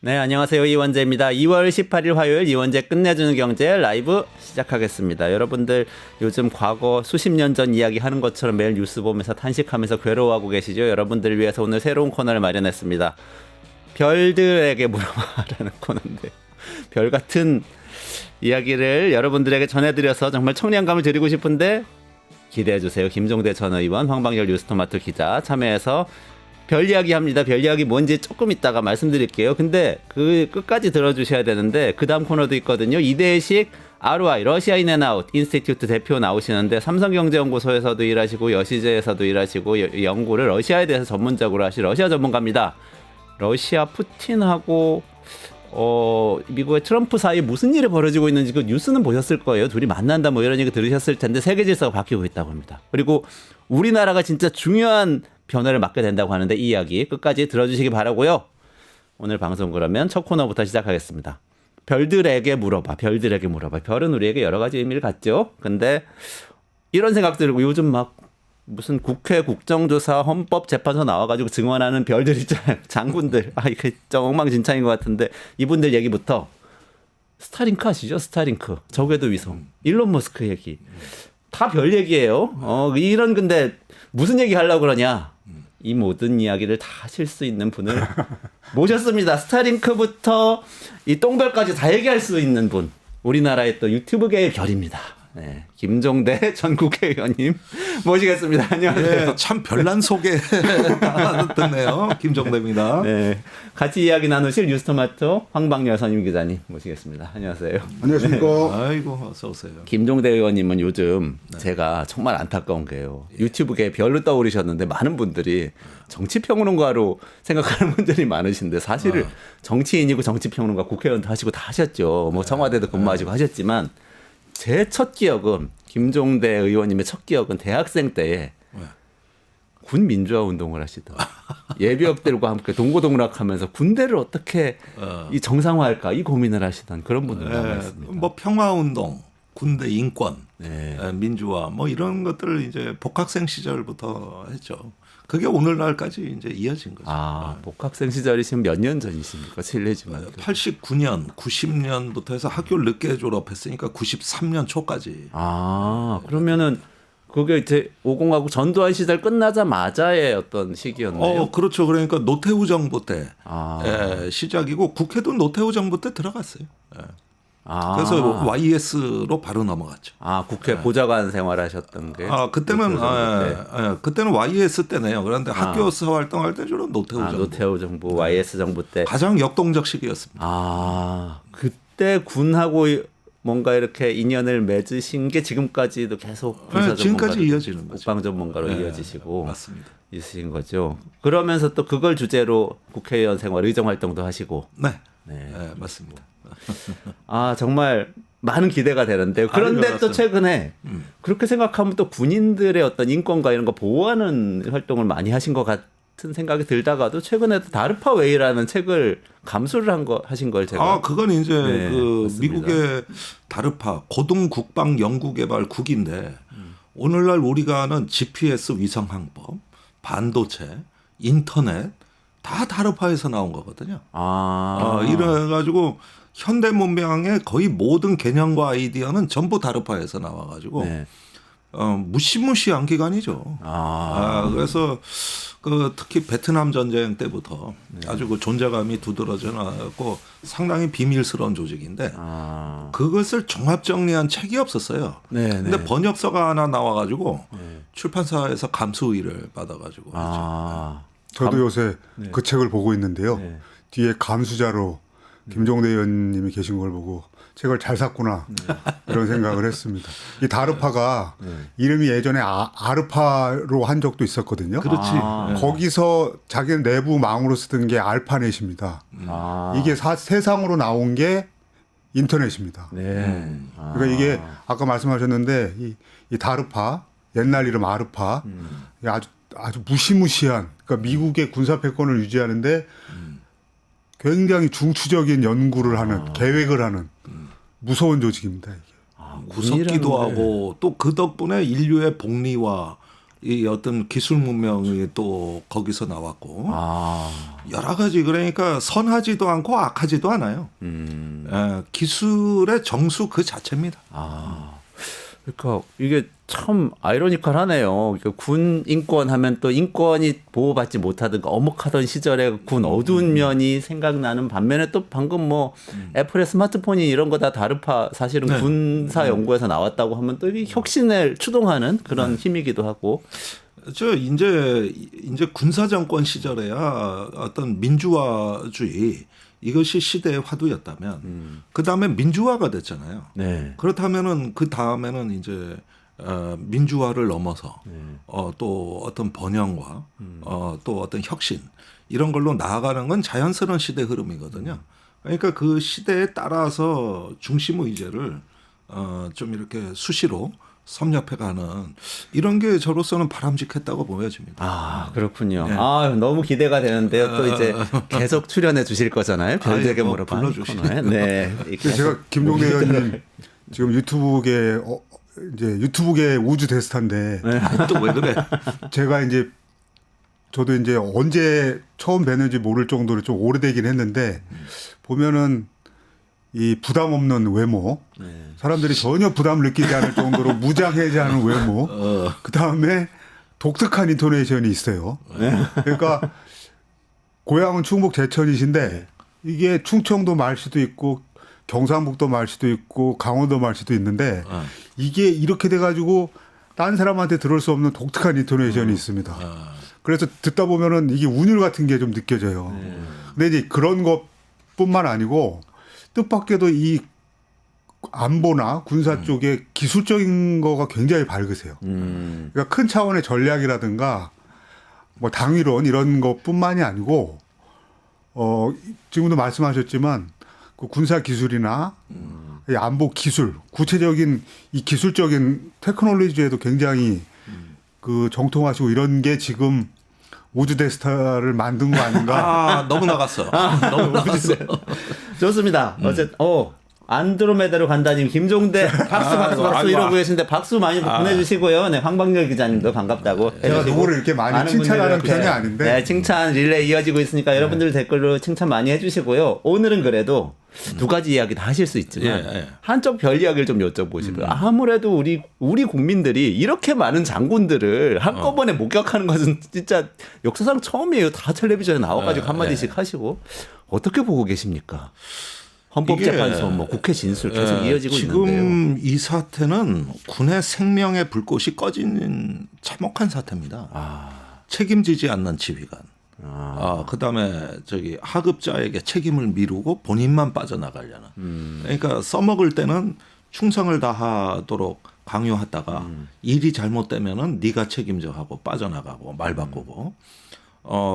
네, 안녕하세요. 이원재입니다. 2월 18일 화요일 이원재 끝내주는 경제 라이브 시작하겠습니다. 여러분들 요즘 과거 수십 년 전 이야기 하는 것처럼 매일 뉴스 보면서 탄식하면서 괴로워하고 계시죠? 여러분들을 위해서 오늘 새로운 코너를 마련했습니다. 별들에게 물어봐라는 코너인데 별 같은 이야기를 여러분들에게 전해드려서 정말 청량감을 드리고 싶은데 기대해주세요. 김종대 전 의원, 황방열 뉴스토마토 기자 참여해서 별 이야기 합니다. 별 이야기 뭔지 조금 이따가 말씀드릴게요. 근데 그 끝까지 들어주셔야 되는데 그 다음 코너도 있거든요. 이대식 ROI 러시아 인앤아웃 인스티튜트 대표 나오시는데 삼성경제연구소에서도 일하시고 여시제에서도 일하시고 연구를 러시아에 대해서 전문적으로 하신 러시아 전문가입니다. 러시아 푸틴하고 미국의 트럼프 사이에 무슨 일이 벌어지고 있는지 그 뉴스는 보셨을 거예요. 둘이 만난다 뭐 이런 얘기 들으셨을 텐데 세계 질서가 바뀌고 있다고 합니다. 그리고 우리나라가 진짜 중요한 변화를 맞게 된다고 하는데 이 이야기 끝까지 들어주시기 바라고요. 오늘 방송 그러면 첫 코너부터 시작하겠습니다. 별들에게 물어봐. 별들에게 물어봐. 별은 우리에게 여러 가지 의미를 갖죠. 근데 이런 생각 들고 요즘 막 무슨 국회 국정조사 헌법재판소 나와가지고 증언하는 별들 있잖아요. 장군들. 이게 좀 엉망진창인 것 같은데 이분들 얘기부터 스타링크 아시죠? 스타링크. 저궤도 위성. 일론 머스크 얘기. 다 별 얘기예요. 이런 근데 무슨 얘기 하려고 그러냐. 이 모든 이야기를 다 하실 수 있는 분을 모셨습니다. 스타링크부터 이 똥별까지 다 얘기할 수 있는 분. 우리나라의 또 유튜브계의 별입니다. 네, 김종대 전 국회의원님 모시겠습니다. 안녕하세요. 네, 참 별난 소개 듣네요. 김종대입니다. 네, 같이 이야기 나누실 뉴스토마토 황방열 선임 기자님 모시겠습니다. 안녕하세요. 안녕하십니까. 네. 아이고 어서 오세요. 김종대 의원님은 요즘 제가 정말 안타까운 게요. 유튜브계에 별로 떠오르셨는데 많은 분들이 정치평론가로 생각하는 분들이 많으신데 사실은 정치인이고 정치평론가 국회의원도 하시고 다 하셨죠. 뭐 청와대도 근무하시고 하셨지만 제 첫 기억은 김종대 의원님의 첫 기억은 대학생 때에 군 민주화 운동을 하시던 예비역들과 함께 동고동락하면서 군대를 어떻게 이 정상화할까 이 고민을 하시던 그런 분들 남아있습니다. 뭐 평화운동, 군대 인권, 민주화 뭐 이런 것들을 이제 복학생 시절부터 했죠. 그게 오늘날까지 이제 이어진 거죠. 복학생 시절이 지금 몇 년 전이십니까? 실례지만. 89년, 90년부터 해서 학교를 늦게 졸업했으니까 93년 초까지. 그러면은 그게 이제 50하고 전두환 시절 끝나자마자의 어떤 시기였나요? 그렇죠. 그러니까 노태우 정부 때 시작이고 국회도 노태우 정부 때 들어갔어요. 그래서 YS로 바로 넘어갔죠. 국회 보좌관 생활하셨던 게. 그때는 그때는 YS 때네요. 그런데 학교에서 활동할 때 주로 노태우 정부. 노태우 정부, YS 정부 때 가장 역동적 시기였습니다. 그때 군하고 뭔가 이렇게 인연을 맺으신 게 지금까지도 계속 지금까지 이어지는 거죠. 국방 전문가로 이어지시고 맞습니다. 있으신 거죠. 그러면서 또 그걸 주제로 국회의원 생활, 의정 활동도 하시고. 네, 맞습니다. 정말 많은 기대가 되는데요. 그런데 또 최근에 그렇게 생각하면 또 군인들의 어떤 인권과 이런 거 보호하는 활동을 많이 하신 것 같은 생각이 들다가도 최근에도 다르파 웨이라는 책을 감수를 하신 걸 제가. 그건 이제 그 맞습니다. 미국의 다르파 고등국방연구개발국인데 오늘날 우리가 아는 GPS 위성항법, 반도체, 인터넷 다 다르파에서 나온 거거든요. 이래가지고 현대 문명의 거의 모든 개념과 아이디어는 전부 다르파에서 나와가지고 무시무시한 기관이죠. 그래서 그 특히 베트남 전쟁 때부터 아주 그 존재감이 두드러져 나왔고 상당히 비밀스러운 조직인데 그것을 종합 정리한 책이 없었어요. 근데 번역서가 하나 나와가지고 출판사에서 감수 의를 받아가지고. 저도 요새 그 책을 보고 있는데요. 뒤에 감수자로 김종대 의원님이 계신 걸 보고 책을 잘 샀구나 이런 생각을 했습니다. 이 다르파가 이름이 예전에 아르파로 한 적도 있었거든요. 그렇지. 거기서 자기는 내부 망으로 쓰던 게 알파넷입니다. 이게 세상으로 나온 게 인터넷입니다. 그러니까 이게 아까 말씀하셨는데 이 다르파 옛날 이름 아르파 아주 무시무시한 그러니까 미국의 군사 패권을 유지하는데 굉장히 중추적인 연구를 하는 계획을 하는 무서운 조직입니다. 이게. 무섭기도 하고 또 그 덕분에 인류의 복리와 이 어떤 기술 문명이 또 거기서 나왔고 아. 여러 가지 그러니까 선하지도 않고 악하지도 않아요. 기술의 정수 그 자체입니다. 아. 그러니까 이게 참 아이러니컬하네요. 그러니까 군 인권 하면 또 인권이 보호받지 못하던 엄혹하던 시절에 군 어두운 면이 생각나는 반면에 또 방금 뭐 애플의 스마트폰이 이런 거 다 다르파 사실은 네. 군사 연구에서 나왔다고 하면 또 이게 혁신을 추동하는 그런 힘이기도 하고. 저 이제 군사 정권 시절에야 어떤 민주화주의 이것이 시대의 화두였다면 그 다음에 민주화가 됐잖아요. 네. 그렇다면은 그 다음에는 이제 민주화를 넘어서 또 어떤 번영과 또 어떤 혁신 이런 걸로 나아가는 건 자연스러운 시대 흐름이거든요. 그러니까 그 시대에 따라서 중심 의제를 좀 이렇게 수시로 섭렵해가는 이런 게 저로서는 바람직했다고 보여집니다. 아, 그렇군요. 네. 아, 너무 기대가 되는데요. 또 이제 계속 출연해 주실 거잖아요. 별되게 뭐 물어봐. 불러주시네. 네. 제가 김종대 의원님 지금 유튜브계 우주 대스타인데 또 왜 그래? 제가 이제 저도 이제 언제 처음 뵀는지 모를 정도로 좀 오래되긴 했는데 보면은 이 부담 없는 외모, 사람들이 전혀 부담을 느끼지 않을 정도로 무장해제하는 외모, 그 다음에 독특한 인토네이션이 있어요. 그러니까 고향은 충북 제천이신데 이게 충청도 말씨도 있고 경상북도 말씨도 있고 강원도 말씨도 있는데 이게 이렇게 돼가지고 딴 사람한테 들을 수 없는 독특한 인토네이션이 있습니다. 그래서 듣다 보면은 이게 운율 같은 게 좀 느껴져요. 근데 이제 그런 것뿐만 아니고 뜻밖에도 이 안보나 군사 쪽에 기술적인 거가 굉장히 밝으세요. 그러니까 큰 차원의 전략이라든가 뭐 당위론 이런 것뿐만이 아니고 지금도 말씀하셨지만 그 군사 기술이나 이 안보 기술, 구체적인 이 기술적인 테크놀로지에도 굉장히 그 정통하시고 이런 게 지금 우주 대스타를 만든 거 아닌가? 아, 너무 나갔어. 너무 나갔어. 좋습니다. 어쨌든 안드로메다로 간다님 김종대 박수 이러고 계신데 박수 많이 보내주시고요. 네, 황방열 기자님도 반갑다고. 제가 해주시고 누구를 이렇게 많이 많은 칭찬하는 분들이 편이 이렇게, 아닌데. 네, 칭찬 릴레이 이어지고 있으니까 여러분들 댓글로 칭찬 많이 해주시고요. 오늘은 그래도 두 가지 이야기 다 하실 수 있지만 예. 한쪽 별 이야기를 좀 여쭤보시고요. 아무래도 우리 국민들이 이렇게 많은 장군들을 한꺼번에 목격하는 것은 진짜 역사상 처음이에요. 다 텔레비전에 나와가지고 한마디씩 하시고 어떻게 보고 계십니까? 헌법재판소, 뭐 국회 진술 계속 이어지고 지금 있는데요. 이 사태는 군의 생명의 불꽃이 꺼진 참혹한 사태입니다. 책임지지 않는 지휘관. 그다음에 저기 하급자에게 책임을 미루고 본인만 빠져나가려는. 그러니까 써먹을 때는 충성을 다하도록 강요하다가 일이 잘못되면은 네가 책임져 하고 빠져나가고 말 바꾸고.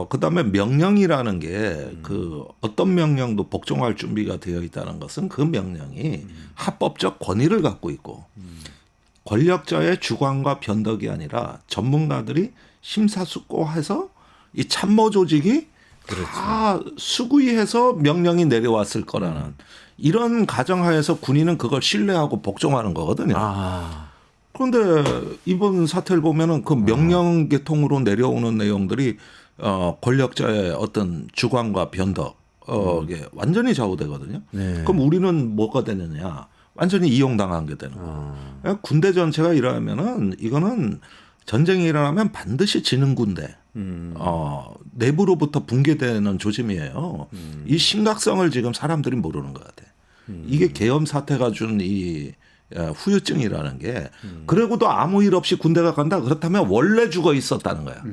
그다음에 명령이라는 게 그 어떤 명령도 복종할 준비가 되어 있다는 것은 그 명령이 합법적 권위를 갖고 있고 권력자의 주관과 변덕이 아니라 전문가들이 심사숙고해서 이 참모 조직이 다 수구이해서 명령이 내려왔을 거라는 이런 가정하에서 군인은 그걸 신뢰하고 복종하는 거거든요. 그런데 이번 사태를 보면은 그 명령 계통으로 내려오는 내용들이 권력자의 어떤 주관과 변덕에 완전히 좌우되거든요. 네. 그럼 우리는 뭐가 되느냐? 완전히 이용당한 게 되는 거예요. 군대 전체가 일어나면은 이거는 전쟁이 일어나면 반드시 지는 군대. 내부로부터 붕괴되는 조짐이에요. 이 심각성을 지금 사람들이 모르는 것 같아요. 이게 계엄 사태가 준 이 후유증이라는 게 그러고도 아무 일 없이 군대가 간다 그렇다면 원래 죽어 있었다는 거야.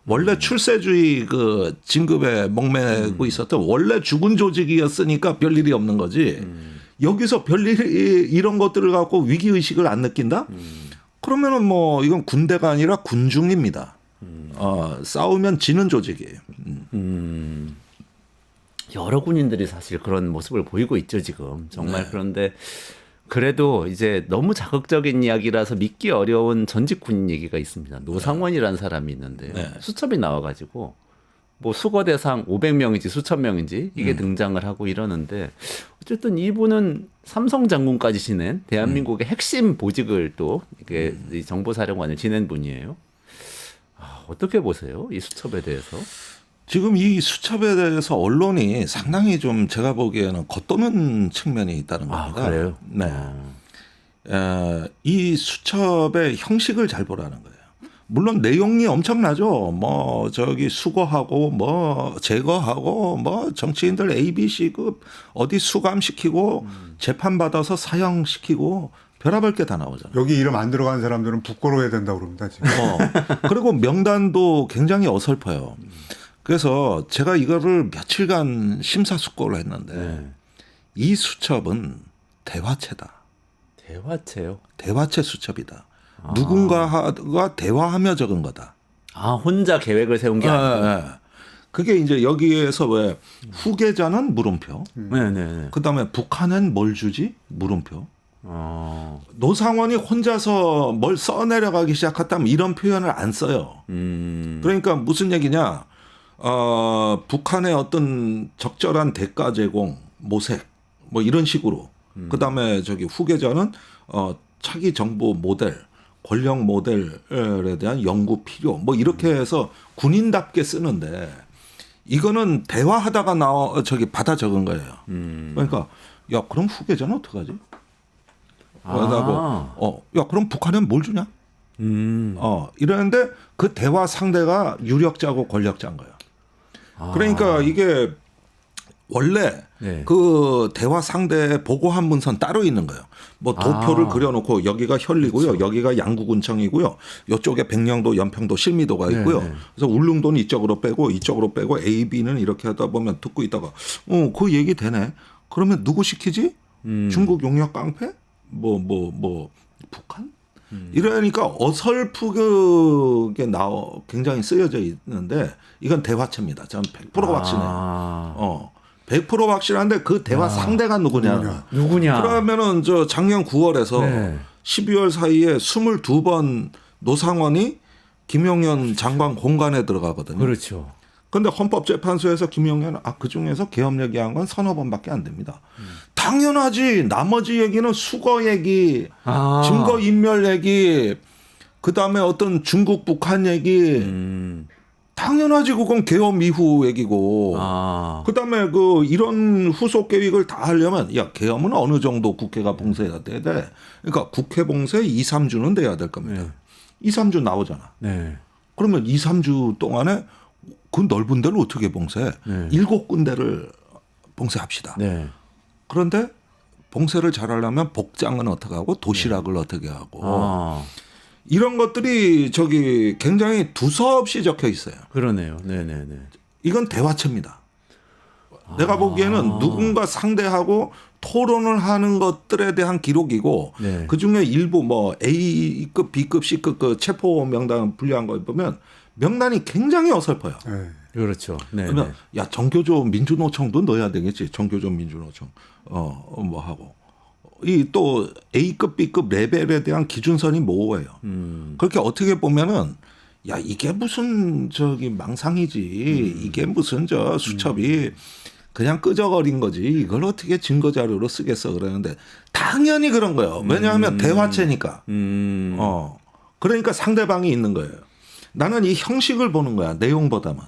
원래 출세주의 그 진급에 목매고 있었던 원래 죽은 조직이었으니까 별일이 없는 거지. 여기서 별일이 이런 것들을 갖고 위기의식을 안 느낀다? 그러면은 뭐 이건 군대가 아니라 군중입니다. 싸우면 지는 조직이에요. 여러 군인들이 사실 그런 모습을 보이고 있죠, 지금. 정말 네. 그런데 그래도 이제 너무 자극적인 이야기라서 믿기 어려운 전직 군인 얘기가 있습니다. 노상원이라는 사람이 있는데요. 네. 수첩이 나와가지고 뭐 수거 대상 500명인지 수천 명인지 이게 등장을 하고 이러는데 어쨌든 이분은 삼성 장군까지 지낸 대한민국의 핵심 보직을 또 이게 이 정보사령관을 지낸 분이에요. 어떻게 보세요? 이 수첩에 대해서? 지금 이 수첩에 대해서 언론이 상당히 좀 제가 보기에는 겉도는 측면이 있다는 겁니다. 그래요? 네. 이 수첩의 형식을 잘 보라는 거예요. 물론 내용이 엄청나죠. 뭐 저기 수거하고 뭐 제거하고 뭐 정치인들 ABC급 어디 수감시키고 재판 받아서 사형시키고 별의별 게 다 나오잖아요. 여기 이름 안 들어간 사람들은 부끄러워해야 된다고 그럽니다. 지금. 그리고 명단도 굉장히 어설퍼요. 그래서 제가 이거를 며칠간 심사숙고를 했는데 이 수첩은 대화체다. 대화체요? 대화체 수첩이다. 누군가가 대화하며 적은 거다. 혼자 계획을 세운 게 아니고. 그게 이제 여기에서 왜 후계자는 물음표. 네네네. 그다음에 북한은 뭘 주지? 물음표. 노상원이 혼자서 뭘 써내려가기 시작했다면 이런 표현을 안 써요. 그러니까 무슨 얘기냐? 북한의 어떤 적절한 대가 제공, 모색, 뭐 이런 식으로. 그다음에 저기 후계자는 차기 정부 모델, 권력 모델에 대한 연구 필요, 뭐 이렇게 해서 군인답게 쓰는데 이거는 대화하다가 받아 적은 거예요. 그러니까 야 그럼 후계자는 어떡하지? 야 그럼 북한은 뭘 주냐? 이러는데 그 대화 상대가 유력자고 권력자인 거예요. 그러니까 이게 원래 그 대화 상대 보고한 문서는 따로 있는 거예요. 뭐 도표를 그려놓고 여기가 현리고요, 그렇죠. 여기가 양구군청이고요, 이쪽에 백령도, 연평도, 실미도가 있고요. 그래서 울릉도는 이쪽으로 빼고 A, B는 이렇게 하다 보면 듣고 있다가 그 얘기 되네. 그러면 누구 시키지? 중국 용역 깡패? 뭐 북한? 이러니까 어설프게 굉장히 쓰여져 있는데 이건 대화체입니다. 저는 100% 확신해요. 100% 확실한데 그 대화 상대가 누구냐? 그러면은 저 작년 9월에서 12월 사이에 22번 노상원이 김용현 장관 공간에 들어가거든요. 그렇죠. 그런데 헌법재판소에서 김용현 그 중에서 계엄 얘기한 건 서너 번밖에 안 됩니다. 당연하지. 나머지 얘기는 수거 얘기, 증거 인멸 얘기, 그다음에 어떤 중국 북한 얘기. 당연하지. 그건 계엄 이후 얘기고. 그다음에 이런 후속 계획을 다 하려면 계엄은 어느 정도 국회가 봉쇄해야 돼. 그러니까 국회 봉쇄 2, 3주는 돼야 될 겁니다. 2, 3주 나오잖아. 그러면 2, 3주 동안에 그 넓은 데를 어떻게 봉쇄해? 7군데를 봉쇄합시다. 그런데 봉쇄를 잘하려면 복장은 어떻게 하고 도시락을 어떻게 하고 이런 것들이 굉장히 두서없이 적혀 있어요. 그러네요. 네네네. 이건 대화체입니다. 내가 보기에는 누군가 상대하고 토론을 하는 것들에 대한 기록이고 그 중에 일부 뭐 A급, B급, C급 그 체포 명단 분류한 거 보면 명단이 굉장히 어설퍼요. 그렇죠. 그러면 정교조 민주노총도 넣어야 되겠지. 정교조 민주노총 뭐 하고 이 또 A급, B급 레벨에 대한 기준선이 모호해요. 그렇게 어떻게 보면은 이게 무슨 망상이지. 이게 무슨 수첩이 그냥 끄적거린 거지. 이걸 어떻게 증거 자료로 쓰겠어 그러는데 당연히 그런 거예요. 왜냐하면 대화체니까. 그러니까 상대방이 있는 거예요. 나는 이 형식을 보는 거야. 내용보다만.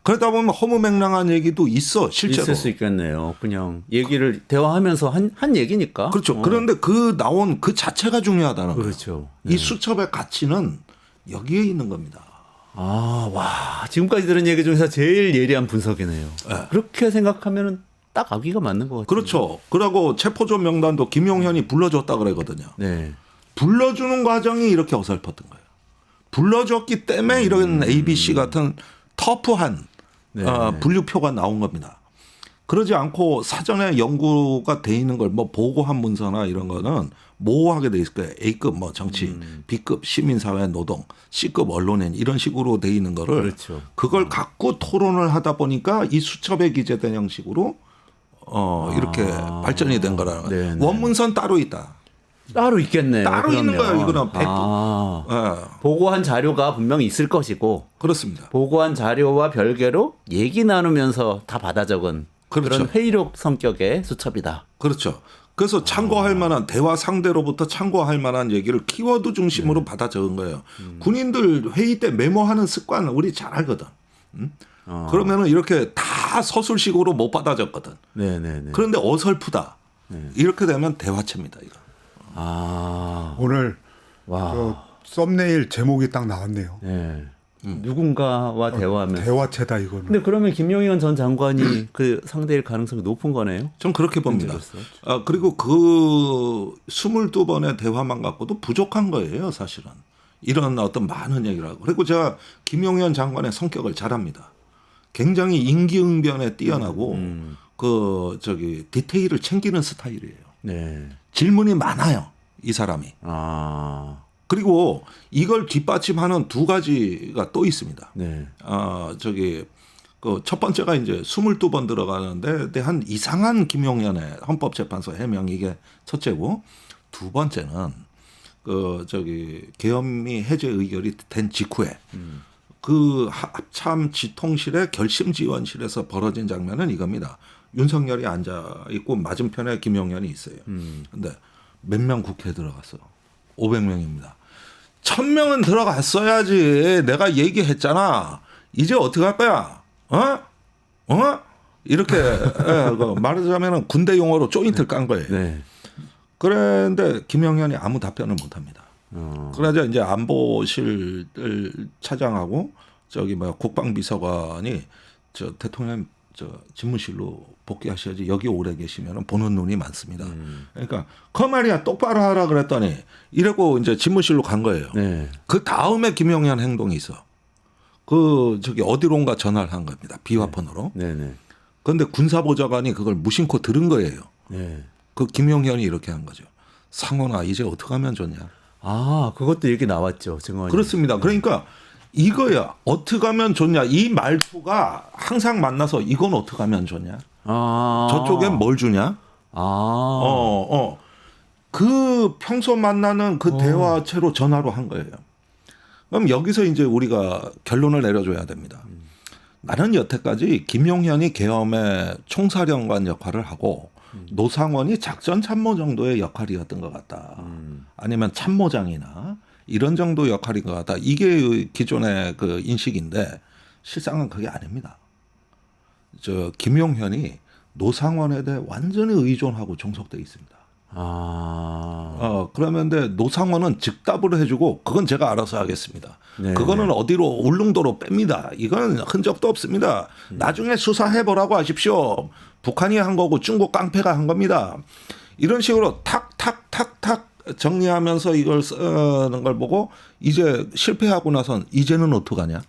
그러다 보면 허무맹랑한 얘기도 있어. 실제로. 있을 수 있겠네요. 그냥 얘기를 대화하면서 한 얘기니까. 그렇죠. 그런데 나온 그 자체가 중요하다는 거예요. 그렇죠. 이 수첩의 가치는 여기에 있는 겁니다. 지금까지 들은 얘기 중에서 제일 예리한 분석이네요. 그렇게 생각하면은 딱 아기가 맞는 것 같아요. 그렇죠. 그러고 체포조 명단도 김용현이 불러줬다 그러거든요. 불러주는 과정이 이렇게 어설펐던 거예요. 불러줬기 때문에 이런 ABC 같은 터프한 분류표가 나온 겁니다. 그러지 않고 사전에 연구가 돼 있는 걸 뭐 보고한 문서나 이런 거는 모호하게 돼 있을 거예요. A급 뭐 정치, B급 시민사회 노동, C급 언론인 이런 식으로 돼 있는 거를 그걸 갖고 토론을 하다 보니까 이 수첩에 기재된 형식으로 이렇게 발전이 된 거라는 거예요. 원문선 따로 있다. 따로 있겠네요. 따로 있는 거예요. 이거는 100%. 보고한 자료가 분명히 있을 것이고. 그렇습니다. 보고한 자료와 별개로 얘기 나누면서 다 받아 적은 그런 회의록 성격의 수첩이다. 그렇죠. 그래서 참고할 만한 대화 상대로부터 참고할 만한 얘기를 키워드 중심으로 받아 적은 거예요. 군인들 회의 때 메모하는 습관 우리 잘 알거든. 그러면은 이렇게 다 서술식으로 못 받아 적거든. 네네네. 그런데 어설프다. 이렇게 되면 대화체입니다. 이거. 오늘 와. 저 썸네일 제목이 딱 나왔네요. 네. 누군가와 대화하면. 대화체다 이거는. 근데 그러면 김용현 전 장관이 그 상대일 가능성이 높은 거네요. 전 그렇게 봅니다. 현재로서. 그리고 그 22번의 대화만 갖고도 부족한 거예요, 사실은. 이런 어떤 많은 얘기를 하고. 그리고 제가 김용현 장관의 성격을 잘 압니다. 굉장히 임기응변에 뛰어나고 디테일을 챙기는 스타일이에요. 네. 질문이 많아요, 이 사람이. 그리고 이걸 뒷받침하는 두 가지가 또 있습니다. 네. 그 첫 번째가 이제 22번 들어가는데 대한 이상한 김용현의 헌법재판소 해명 이게 첫째고, 두 번째는 계엄이 해제 의결이 된 직후에 그 합참 지통실의 결심지원실에서 벌어진 장면은 이겁니다. 윤석열이 앉아 있고 맞은편에 김용현이 있어요. 근데 몇 명 국회에 들어갔어? 500명입니다. 1000명은 들어갔어야지. 내가 얘기했잖아. 이제 어떻게 할 거야? 이렇게 말하자면 군대 용어로 조인트를 깐 거예요. 네. 그런데 김용현이 아무 답변을 못 합니다. 그러자 이제 안보실을 차장하고 국방비서관이 대통령 집무실로 복귀하셔야지 여기 오래 계시면 보는 눈이 많습니다. 그러니까 그 말이야 똑바로 하라 그랬더니 이러고 이제 집무실로 간 거예요. 네. 그 다음에 김용현 행동이 있어. 어디론가 전화를 한 겁니다. 비화폰으로. 네네. 그런데 군사보좌관이 그걸 무심코 들은 거예요. 네. 그 김용현이 이렇게 한 거죠. 상원아 이제 어떻게 하면 좋냐. 그것도 얘기 나왔죠. 증언이. 그렇습니다. 그러니까 이거야. 어떻게 하면 좋냐. 이 말투가 항상 만나서 이건 어떻게 하면 좋냐. 저쪽엔 뭘 주냐. 그 평소 만나는 그 대화체로 전화로 한 거예요. 그럼 여기서 이제 우리가 결론을 내려줘야 됩니다. 나는 여태까지 김용현이 계엄의 총사령관 역할을 하고 노상원이 작전 참모 정도의 역할이었던 것 같다. 아니면 참모장이나 이런 정도 역할인 것 같다. 이게 기존의 그 인식인데 실상은 그게 아닙니다. 김용현이 노상원에 대해 완전히 의존하고 종속돼 있습니다. 그러면 노상원은 즉답을 해주고 그건 제가 알아서 하겠습니다. 네, 그거는 어디로 울릉도로 뺍니다. 이건 흔적도 없습니다. 나중에 수사해보라고 하십시오. 북한이 한 거고 중국 깡패가 한 겁니다. 이런 식으로 탁탁탁탁 정리하면서 이걸 쓰는 걸 보고 이제 실패하고 나선 이제는 어떡하냐.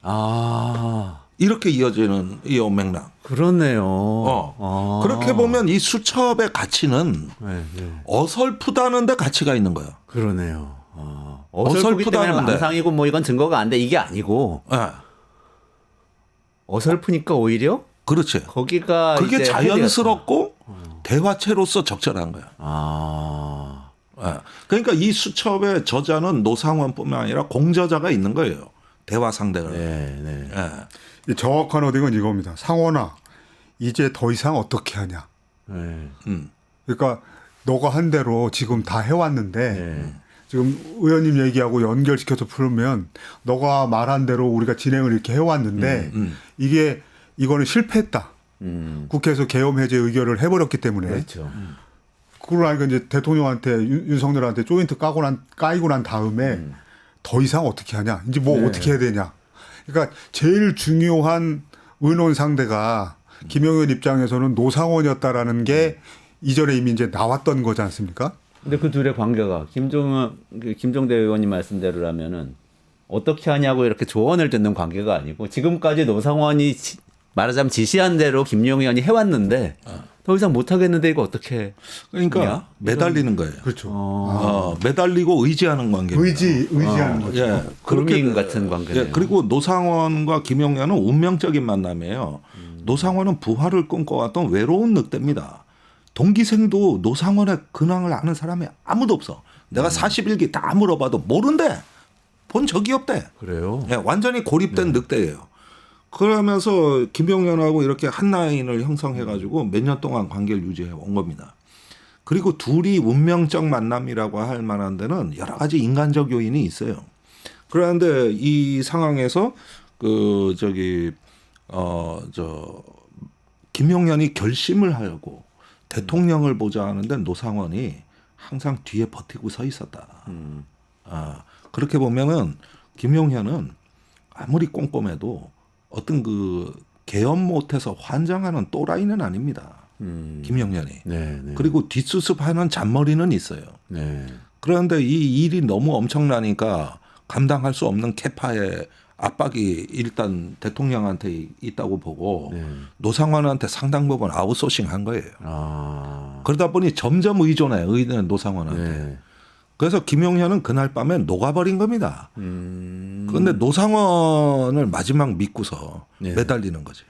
이렇게 이어지는 이 맥락. 그렇네요. 그렇게 보면 이 수첩의 가치는 네. 어설프다는데 가치가 있는 거예요. 그러네요. 어설프기 때문에 망상이고 뭐 이건 증거가 안 돼 이게 아니고 어설프니까 오히려 그렇지. 거기가 그게 이제 자연스럽고 대화체로서 적절한 거야. 그러니까 이 수첩의 저자는 노상원뿐만 아니라 공저자가 있는 거예요. 대화 상대가. 이 정확한 어딩은 이겁니다. 상원아, 이제 더 이상 어떻게 하냐. 그러니까 너가 한 대로 지금 다 해왔는데 지금 의원님 얘기하고 연결시켜서 풀면 너가 말한 대로 우리가 진행을 이렇게 해왔는데 이거는 실패했다. 국회에서 계엄 해제 의결을 해버렸기 때문에. 그렇죠. 그러니까 이제 대통령한테 윤석열한테 조인트 까이고 난 다음에 더 이상 어떻게 하냐. 이제 뭐 어떻게 해야 되냐. 그러니까 제일 중요한 의논 상대가 김용현 입장에서는 노상원이었다라는 게 이전에 이미 이제 나왔던 거지 않습니까? 근데 그 둘의 관계가 김종대 의원님 말씀대로라면은 어떻게 하냐고 이렇게 조언을 듣는 관계가 아니고 지금까지 노상원이 말하자면 지시한 대로 김용현이 해왔는데 더 이상 못 하겠는데 이거 어떻게? 그러니까 매달리는 거예요. 그렇죠. 매달리고 의지하는 관계입니다. 의지하는 거죠. 그루밍 같은 관계네요. 그리고 노상원과 김용현은 운명적인 만남이에요. 노상원은 부활을 꿈꿔왔던 외로운 늑대입니다. 동기생도 노상원의 근황을 아는 사람이 아무도 없어. 내가 41기 다 물어봐도 모른대. 본 적이 없대. 그래요? 완전히 고립된 늑대예요. 그러면서 김용현하고 이렇게 한 라인을 형성해가지고 몇 년 동안 관계를 유지해 온 겁니다. 그리고 둘이 운명적 만남이라고 할 만한 데는 여러 가지 인간적 요인이 있어요. 그런데 이 상황에서 김용현이 결심을 하려고 대통령을 보자 하는데 노상원이 항상 뒤에 버티고 서 있었다. 그렇게 보면은 김용현은 아무리 꼼꼼해도 어떤 그 개업 못해서 환장하는 또라이는 아닙니다. 김용현이. 네. 그리고 뒷수습하는 잔머리는 있어요. 네. 그런데 이 일이 너무 엄청나니까 감당할 수 없는 캐파의 압박이 일단 대통령한테 있다고 보고 네. 노상원한테 상당 부분 아웃소싱한 거예요. 아. 그러다 보니 점점 의존해 노상원한테. 네. 그래서 김용현은 그날 밤에 녹아버린 겁니다. 그런데 노상원을 마지막 믿고서 네. 매달리는 거지.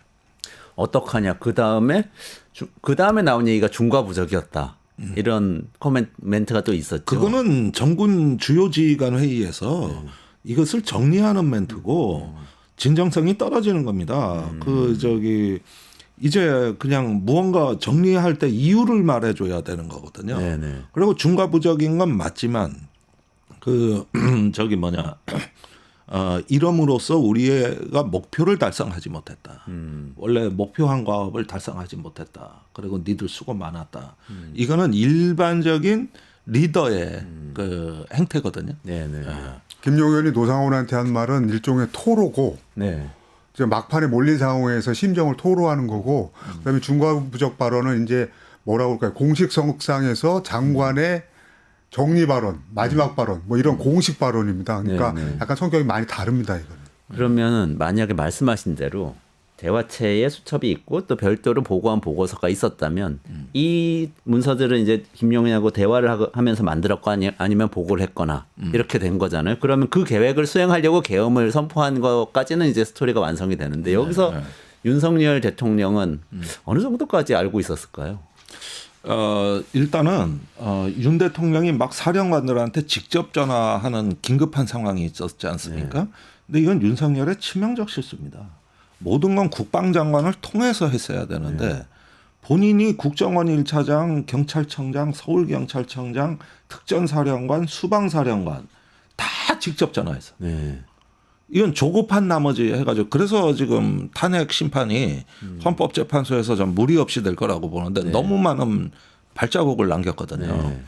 어떡하냐. 그 다음에 나온 얘기가 중과부적이었다. 이런 멘트가 또 있었죠. 그거는 정군 주요 지휘관 회의에서 이것을 정리하는 멘트고 진정성이 떨어지는 겁니다. 이제 그냥 무언가 정리할 때 이유를 말해줘야 되는 거거든요. 네네. 그리고 중과부적인 건 맞지만 이름으로써 우리가 목표를 달성하지 못했다. 원래 목표한 과업을 달성하지 못했다. 그리고 니들 수고 많았다. 이거는 일반적인 리더의 그 행태거든요. 네네. 김용현이 노상원한테 한 말은 일종의 토로고 네. 이제 막판에 몰린 상황에서 심정을 토로하는 거고 그다음에 중과부적 발언은 이제 뭐라고 할까요? 공식성상에서 장관의 정리 발언, 마지막 발언 뭐 이런 공식 발언입니다. 그러니까 네. 약간 성격이 많이 다릅니다. 이거는. 그러면은 만약에 말씀하신 대로 대화체에 수첩이 있고 또 별도로 보고한 보고서가 있었다면 이 문서들은 이제 김용현하고 대화를 하면서 만들었고 아니면 보고를 했거나 이렇게 된 거잖아요. 그러면 그 계획을 수행하려고 계엄을 선포한 것까지는 이제 스토리가 완성이 되는데 여기서 윤석열 대통령은 어느 정도까지 알고 있었을까요? 일단은 윤 대통령이 막 사령관들한테 직접 전화하는 긴급한 상황이 있었지 않습니까? 근데 이건 윤석열의 치명적 실수입니다. 모든 건 국방장관을 통해서 했어야 되는데 본인이 국정원 1차장, 경찰청장, 서울경찰청장, 특전사령관, 수방사령관 다 직접 전화했어. 네. 이건 조급한 나머지 해가지고 그래서 지금 탄핵 심판이 헌법재판소에서 좀 무리 없이 될 거라고 보는데 너무 많은 발자국을 남겼거든요. 네.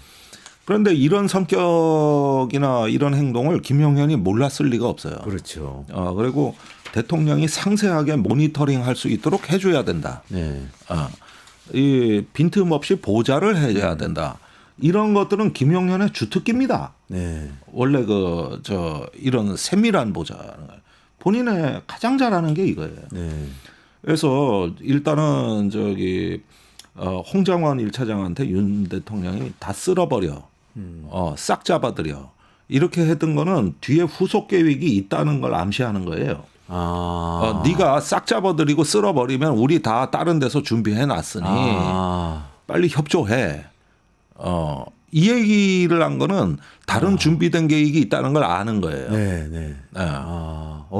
그런데 이런 성격이나 이런 행동을 김용현이 몰랐을 리가 없어요. 그렇죠. 그리고 대통령이 상세하게 모니터링할 수 있도록 해줘야 된다. 네. 이 빈틈없이 보좌를 해야 된다. 이런 것들은 김용현의 주특기입니다. 네. 원래 이런 세밀한 보좌 본인의 가장 잘하는 게 이거예요. 네. 그래서 일단은 홍장원 1차장한테 윤 대통령이 다 쓸어버려, 싹 잡아들여 이렇게 했던 거는 뒤에 후속 계획이 있다는 걸 암시하는 거예요. 네가 싹 잡아들이고 쓸어버리면 우리 다 다른 데서 준비해 놨으니 빨리 협조해. 이 얘기를 한 거는 다른 준비된 계획이 있다는 걸 아는 거예요. 네.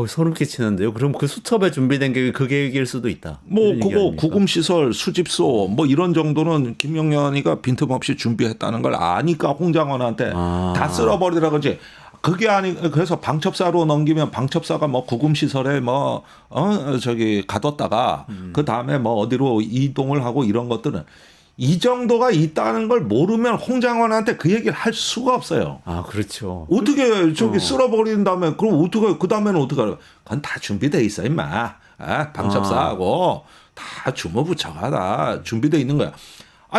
소름 끼치는데요. 그럼 그 수첩에 준비된 계획이 그 계획일 수도 있다. 뭐 그거 구금시설, 수집소 뭐 이런 정도는 김용현이가 빈틈없이 준비했다는 걸 아니까 홍장원한테 다 쓸어버리라 그러지. 그게 그래서 방첩사로 넘기면 방첩사가 뭐 구금시설에 가뒀다가 그 다음에 뭐 어디로 이동을 하고 이런 것들은 이 정도가 있다는 걸 모르면 홍장원한테 그 얘기를 할 수가 없어요. 그렇죠. 어떻게 쓸어버린 다음에 그럼 어떻게 그 다음에는 어떻게 하려? 그건 다 준비돼 있어 임마. 방첩사하고 다 주무부처가 다 준비돼 있는 거야.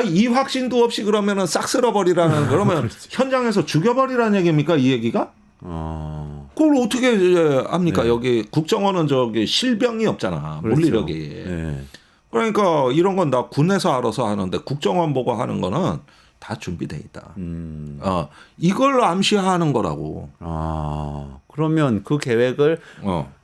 이 확신도 없이 그러면은 싹 쓸어버리라는 그러면 그렇죠. 현장에서 죽여버리라는 얘기입니까 이 얘기가? 그걸 어떻게 합니까? 네. 여기 국정원은 실병이 없잖아. 그렇죠. 물리력이. 네. 그러니까 이런 건 다 군에서 알아서 하는데 국정원 보고 하는 거는 다 준비돼 있다. 이걸 암시하는 거라고. 그러면 그 계획을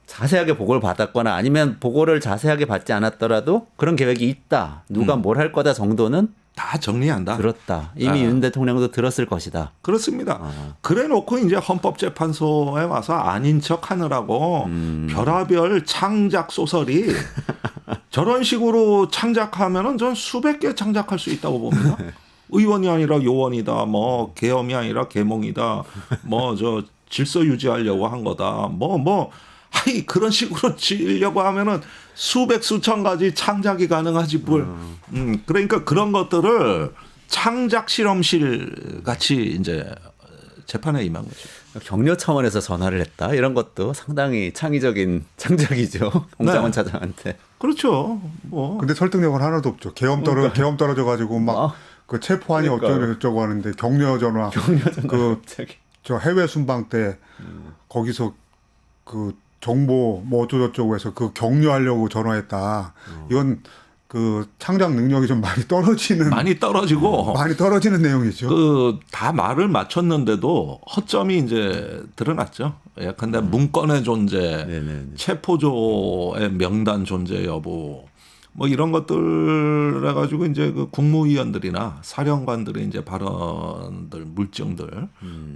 자세하게 보고를 받았거나 아니면 보고를 자세하게 받지 않았더라도 그런 계획이 있다. 누가 뭘 할 거다 정도는 다 정리한다. 들었다. 이미 윤 대통령도 들었을 것이다. 그렇습니다. 그래 놓고 이제 헌법재판소에 와서 아닌 척 하느라고 별하별 창작 소설이 저런 식으로 창작하면은 전 수백 개 창작할 수 있다고 봅니다. 의원이 아니라 요원이다. 뭐 계엄이 아니라 계몽이다. 뭐 저 질서 유지하려고 한 거다. 하이 그런 식으로 지으려고 하면은 수백 수천 가지 창작이 가능하지 뭘. 그러니까 그런 것들을 창작 실험실 같이 이제 재판에 임한 거죠. 격려 차원에서 전화를 했다 이런 것도 상당히 창의적인 창작이죠. 홍장원 네. 차장한테. 그렇죠. 뭐. 근데 설득력은 하나도 없죠. 계엄 떨어져 가지고 막 그 체포하니 어쩌고 하는데 격려 전화 그 저 해외 순방 때 거기서 그 정보 뭐 어쩌고저쩌고 해서 그 격려하려고 전화했다. 이건 그 창작 능력이 좀 많이 떨어지는 내용이죠. 그 다 말을 맞췄는데도 허점이 이제 드러났죠. 예컨대 문건의 존재, 체포조의 명단 존재 여부, 뭐 이런 것들 해가지고 이제 그 국무위원들이나 사령관들의 이제 발언들, 물증들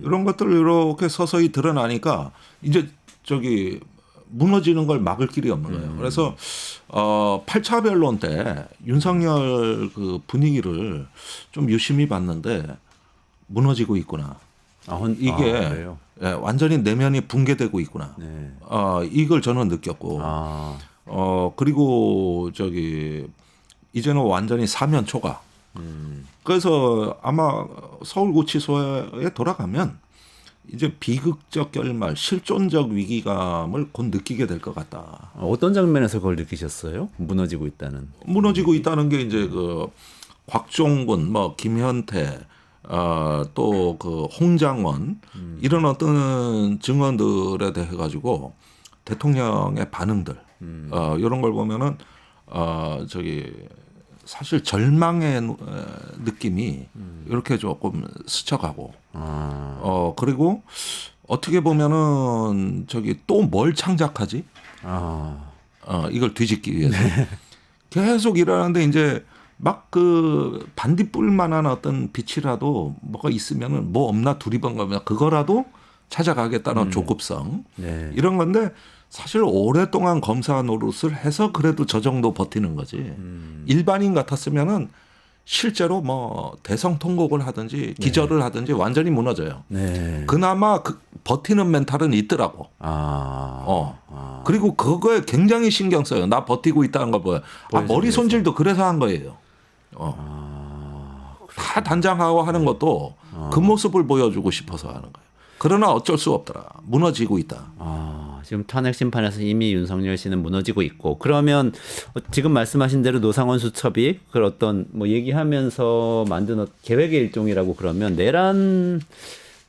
이런 것들 이렇게 서서히 드러나니까 이제 저기 무너지는 걸 막을 길이 없는 거예요. 그래서 8차 변론 때 윤석열 그 분위기를 좀 유심히 봤는데 무너지고 있구나. 이게 완전히 내면이 붕괴되고 있구나. 네. 이걸 저는 느꼈고. 그리고 저기 이제는 완전히 사면 초과. 그래서 아마 서울구치소에 돌아가면 이제 비극적 결말, 실존적 위기감을 곧 느끼게 될 것 같다. 어떤 장면에서 그걸 느끼셨어요? 무너지고 있다는 게 이제 그 곽종근, 뭐 김현태, 또 그 홍장원 이런 어떤 증언들에 대해 가지고 대통령의 반응들, 이런 걸 보면은 저기 사실 절망의 느낌이 이렇게 조금 스쳐가고, 그리고 어떻게 보면은 저기 또 뭘 창작하지? 이걸 뒤집기 위해서 계속 일하는데 이제 막 그 반딧불만한 어떤 빛이라도 뭐가 있으면은 뭐 없나 두리번거면 그거라도 찾아가겠다는 조급성 이런 건데. 사실 오랫동안 검사 노릇을 해서 그래도 저 정도 버티는 거지. 일반인 같았으면은 실제로 뭐 대성통곡을 하든지 기절을 하든지 완전히 무너져요. 그나마 그 버티는 멘탈은 있더라고. 그리고 그거에 굉장히 신경 써요. 나 버티고 있다는 걸 보여. 머리 손질도 그래서 한 거예요. 다 단장하고 하는 것도 그 모습을 보여주고 싶어서 하는 거예요. 그러나 어쩔 수 없더라. 무너지고 있다. 지금 탄핵 심판에서 이미 윤석열 씨는 무너지고 있고, 그러면 지금 말씀하신 대로 노상원 수첩이 그 어떤 뭐 얘기하면서 만든 계획의 일종이라고 그러면 내란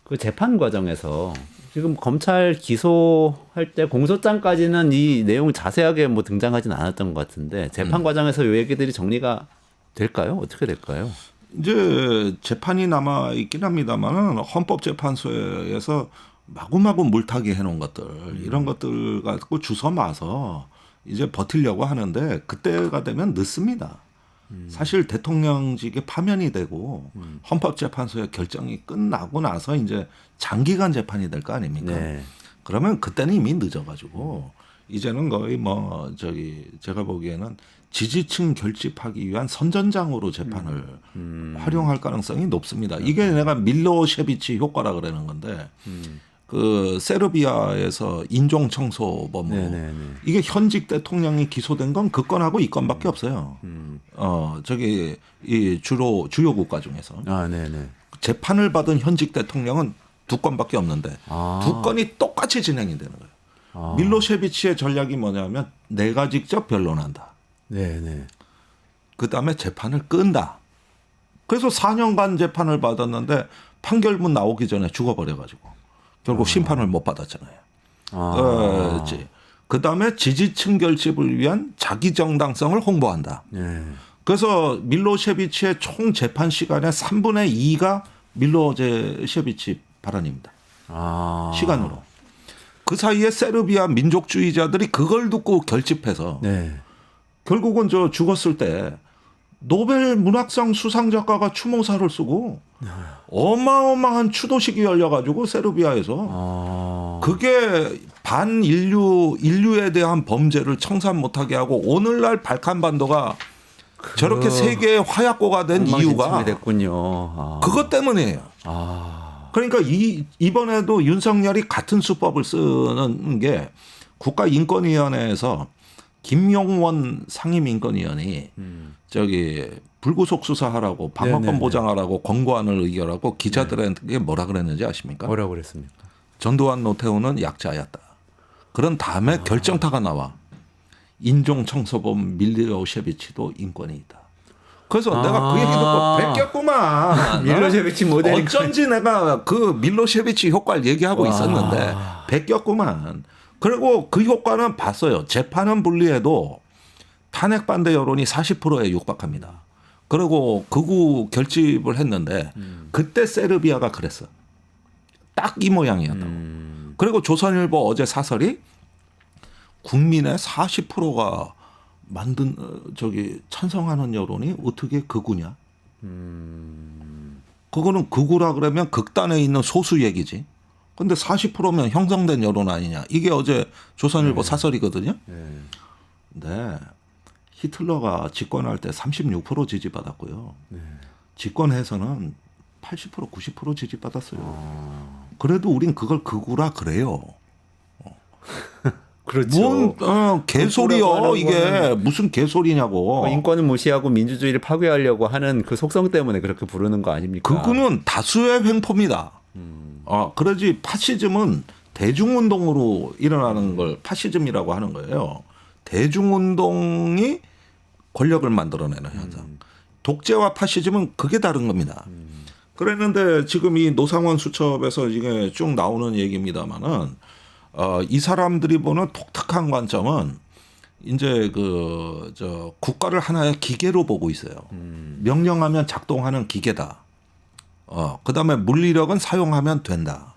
그 재판 과정에서 지금 검찰 기소할 때 공소장까지는 이 내용을 자세하게 뭐 등장하진 않았던 것 같은데 재판 과정에서 이 얘기들이 정리가 될까요? 어떻게 될까요? 이제 재판이 남아 있긴 합니다만은 헌법재판소에서 마구마구 물타기 해놓은 것들 이런 것들 갖고 주워 마서 이제 버티려고 하는데 그때가 되면 늦습니다. 사실 대통령직에 파면이 되고 헌법재판소의 결정이 끝나고 나서 이제 장기간 재판이 될 거 아닙니까? 그러면 그때는 이미 늦어가지고 이제는 거의 뭐 저기 제가 보기에는 지지층 결집하기 위한 선전장으로 재판을 활용할 가능성이 높습니다. 이게 내가 밀로셰비치 효과라 그러는 건데 그 세르비아에서 인종 청소범으로 이게 현직 대통령이 기소된 건 그 건하고 이 건밖에 없어요. 저기 이 주요 국가 중에서 재판을 받은 현직 대통령은 2건밖에 없는데 2건이 똑같이 진행이 되는 거예요. 밀로셰비치의 전략이 뭐냐면 내가 직접 변론한다. 그다음에 재판을 끈다. 그래서 4년간 재판을 받았는데 판결문 나오기 전에 죽어버려가지고 결국 심판을 못 받았잖아요. 그다음에 지지층 결집을 위한 자기 정당성을 홍보한다. 그래서 밀로셰비치의 총 재판 시간의 3분의 2가 밀로셰비치 발언입니다. 시간으로. 그 사이에 세르비아 민족주의자들이 그걸 듣고 결집해서 결국은 저 죽었을 때 노벨 문학상 수상작가가 추모사를 쓰고 어마어마한 추도식이 열려가지고 세르비아에서 그게 인류에 대한 범죄를 청산 못하게 하고 오늘날 발칸반도가 저렇게 세계의 화약고가 된 이유가 됐군요. 아. 그것 때문이에요. 그러니까 이번에도 윤석열이 같은 수법을 쓰는 게 국가인권위원회에서 김용원 상임인권위원이 저기 불구속 수사하라고 방어권 네네네. 보장하라고 권고안을 의결하고 기자들에게 뭐라 그랬는지 아십니까? 뭐라고 그랬습니까? 전두환 노태우는 약자였다. 그런 다음에 결정타가 나와. 인종청소범 밀로셰비치도 인권이 있다. 그래서 내가 그 얘기 듣고 베꼈구만. 밀로셰비치 모델이 어쩐지 내가 그 밀로셰비치 효과를 얘기하고 있었는데 베꼈구만. 그리고 그 효과는 봤어요. 재판은 불리해도 탄핵 반대 여론이 40%에 육박합니다. 그리고 극우 결집을 했는데 그때 세르비아가 그랬어. 딱 이 모양이었다고. 그리고 조선일보 어제 사설이 국민의 40%가 만든 찬성하는 여론이 어떻게 극우냐? 그거는 극우라 그러면 극단에 있는 소수 얘기지. 근데 40%면 형성된 여론 아니냐? 이게 어제 조선일보 사설이거든요. 네. 히틀러가 집권할 때 36% 지지받았고요. 집권해서는 80% 90% 지지받았어요. 그래도 우린 그걸 극우라 그래요. 그렇죠. 뭔 개소리요 이게 무슨 개소리냐고. 인권을 무시하고 민주주의를 파괴하려고 하는 그 속성 때문에 그렇게 부르는 거 아닙니까? 극우는 다수의 횡포입니다. 그러지 파시즘은 대중운동으로 일어나는 걸 파시즘이라고 하는 거예요. 대중운동이 권력을 만들어내는 현상. 독재와 파시즘은 그게 다른 겁니다. 그랬는데 지금 이 노상원 수첩에서 이게 쭉 나오는 얘기입니다만은 이 사람들이 보는 독특한 관점은 이제 국가를 하나의 기계로 보고 있어요. 명령하면 작동하는 기계다. 그다음에 물리력은 사용하면 된다.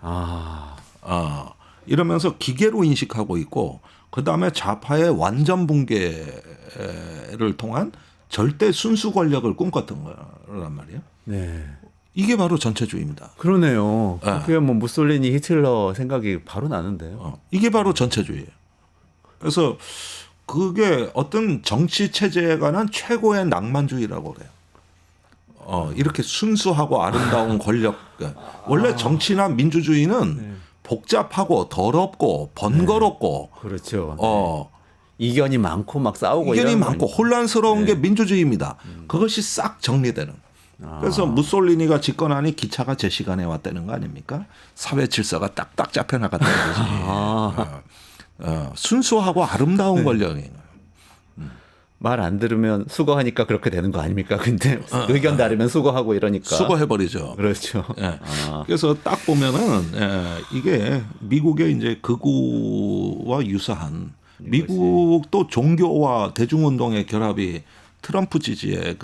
이러면서 기계로 인식하고 있고 그다음에 좌파의 완전 붕괴를 통한 절대 순수 권력을 꿈꿨던 거란 말이에요. 네. 이게 바로 전체주의입니다. 그러네요. 네. 그게 뭐 무솔리니, 히틀러 생각이 바로 나는데요. 이게 바로 전체주의예요. 그래서 그게 어떤 정치 체제에 관한 최고의 낭만주의라고 그래요. 이렇게 순수하고 아름다운 권력. 원래 정치나 민주주의는 복잡하고 더럽고 번거롭고 그렇죠. 이견이 많고 막 싸우고 이견이 이런 많고 혼란스러운 게 민주주의입니다. 그것이 싹 정리되는. 그래서 무솔리니가 집권하니 기차가 제 시간에 왔다는 거 아닙니까? 사회 질서가 딱딱 잡혀나갔다는 거지. 순수하고 아름다운 권력이에요. 말 안 들으면 수거하니까 그렇게 되는 거 아닙니까? 근데 의견 다르면 수거하고 이러니까 수거해버리죠. 그렇죠. 그래서 딱 보면은 이게 미국의 이제 극우와 유사한 미국도 종교와 대중운동의 결합이 트럼프 지지의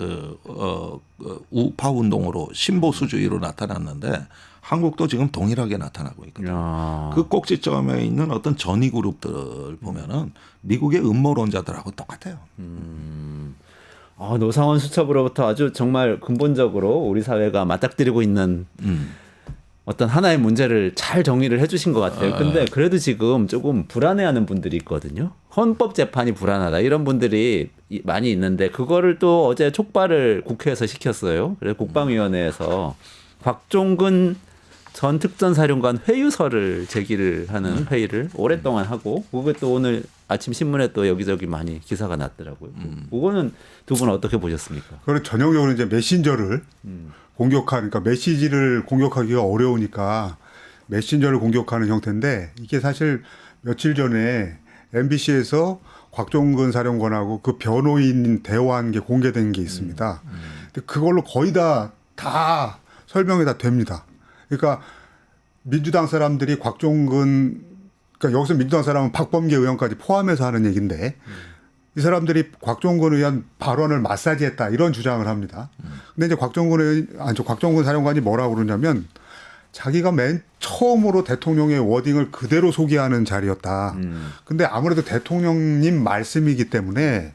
우파 운동으로 신보수주의로 나타났는데 한국도 지금 동일하게 나타나고 있거든요. 그 꼭지점에 있는 어떤 전위 그룹들 보면은 미국의 음모론자들하고 똑같아요. 노상원 수첩으로부터 아주 정말 근본적으로 우리 사회가 맞닥뜨리고 있는 어떤 하나의 문제를 잘 정리를 해주신 것 같아요. 근데 그래도 지금 조금 불안해하는 분들이 있거든요. 헌법재판이 불안하다 이런 분들이 많이 있는데 그거를 또 어제 촉발을 국회에서 시켰어요. 그래서 국방위원회에서 곽종근 전 특전사령관 회유서를 제기를 하는 회의를 오랫동안 하고 그게 또 오늘 아침 신문에 또 여기저기 많이 기사가 났더라고요. 그거는 두 분 어떻게 보셨습니까? 그걸 전형적으로 이제 메신저를 공격하니까 메시지를 공격하기가 어려우니까 메신저를 공격하는 형태인데 이게 사실 며칠 전에 MBC에서 곽종근 사령관하고 그 변호인 대화한 게 공개된 게 있습니다. 근데 그걸로 거의 다 설명이 다 됩니다. 그러니까 민주당 사람들이 곽종근, 그러니까 여기서 민주당 사람은 박범계 의원까지 포함해서 하는 얘기인데 이 사람들이 곽종근 의원 발언을 마사지했다 이런 주장을 합니다. 근데 이제 곽종근 사령관이 뭐라고 그러냐면 자기가 맨 처음으로 대통령의 워딩을 그대로 소개하는 자리였다. 근데 아무래도 대통령님 말씀이기 때문에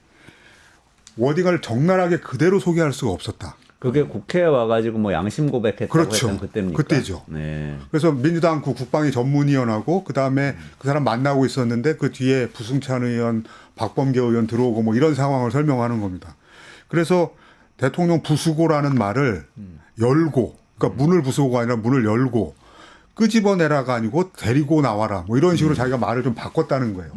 워딩을 적나라하게 그대로 소개할 수가 없었다. 그게 국회에 와가지고 뭐 양심 고백했다고 그렇죠. 했던 그때입니까? 그때죠. 네. 그래서 민주당 국방위 전문위원하고 그다음에 그 사람 만나고 있었는데 그 뒤에 부승찬 의원, 박범계 의원 들어오고 뭐 이런 상황을 설명하는 겁니다. 그래서 대통령 부수고라는 말을 열고, 그러니까 문을 부수고가 아니라 문을 열고 끄집어내라가 아니고 데리고 나와라. 뭐 이런 식으로 자기가 말을 좀 바꿨다는 거예요.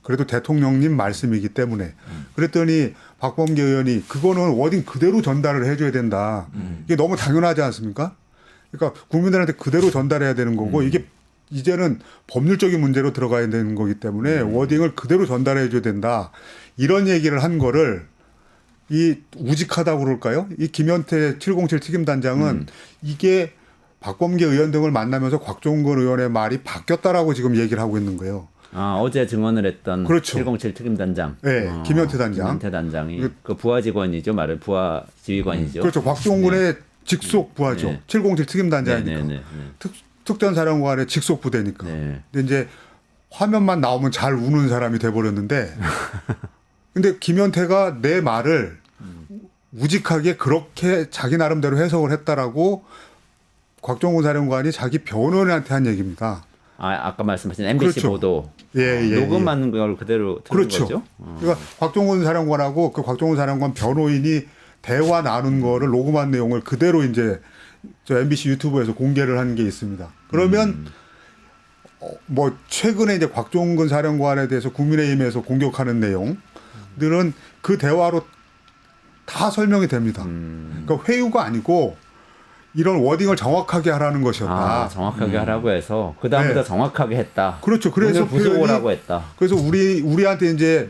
그래도 대통령님 말씀이기 때문에. 그랬더니 박범계 의원이 그거는 워딩 그대로 전달을 해줘야 된다. 이게 너무 당연하지 않습니까? 그러니까 국민들한테 그대로 전달해야 되는 거고 이게 이제는 법률적인 문제로 들어가야 되는 거기 때문에 워딩을 그대로 전달해 줘야 된다. 이런 얘기를 한 거를 이 우직하다고 그럴까요? 이 김현태 707 특임단장은 이게 박범계 의원 등을 만나면서 곽종근 의원의 말이 바뀌었다라고 지금 얘기를 하고 있는 거예요. 아, 어제 증언을 했던 그렇죠. 707 특임단장. 네, 김현태 단장. 김현태 단장이 그 부하 직원이죠. 말을 부하 지휘관이죠. 그렇죠. 곽종근의 직속 부하죠. 네. 707 특임단장이니까. 네. 특전사령관의 직속 부대니까. 네. 근데 이제 화면만 나오면 잘 우는 사람이 돼버렸는데 근데 김현태가 내 말을 우직하게 그렇게 자기 나름대로 해석을 했다라고 곽종근 사령관이 자기 변호인한테 한 얘기입니다. 아까 말씀하신 MBC 그렇죠. 보도 예. 녹음하는 걸 그대로 들은 그렇죠. 거죠. 그러니까 곽종근 사령관하고 그 곽종근 사령관 변호인이 대화 나눈 거를 녹음한 내용을 그대로 이제 저 MBC 유튜브에서 공개를 한 게 있습니다. 그러면 뭐 최근에 이제 곽종근 사령관에 대해서 국민의힘에서 공격하는 내용들은 그 대화로 다 설명이 됩니다. 그러니까 회유가 아니고 이런 워딩을 정확하게 하라는 것이었다. 아, 정확하게 하라고 해서 그 다음부터 네. 정확하게 했다. 그렇죠. 그래서 부수고라고 했다. 그래서 우리한테 이제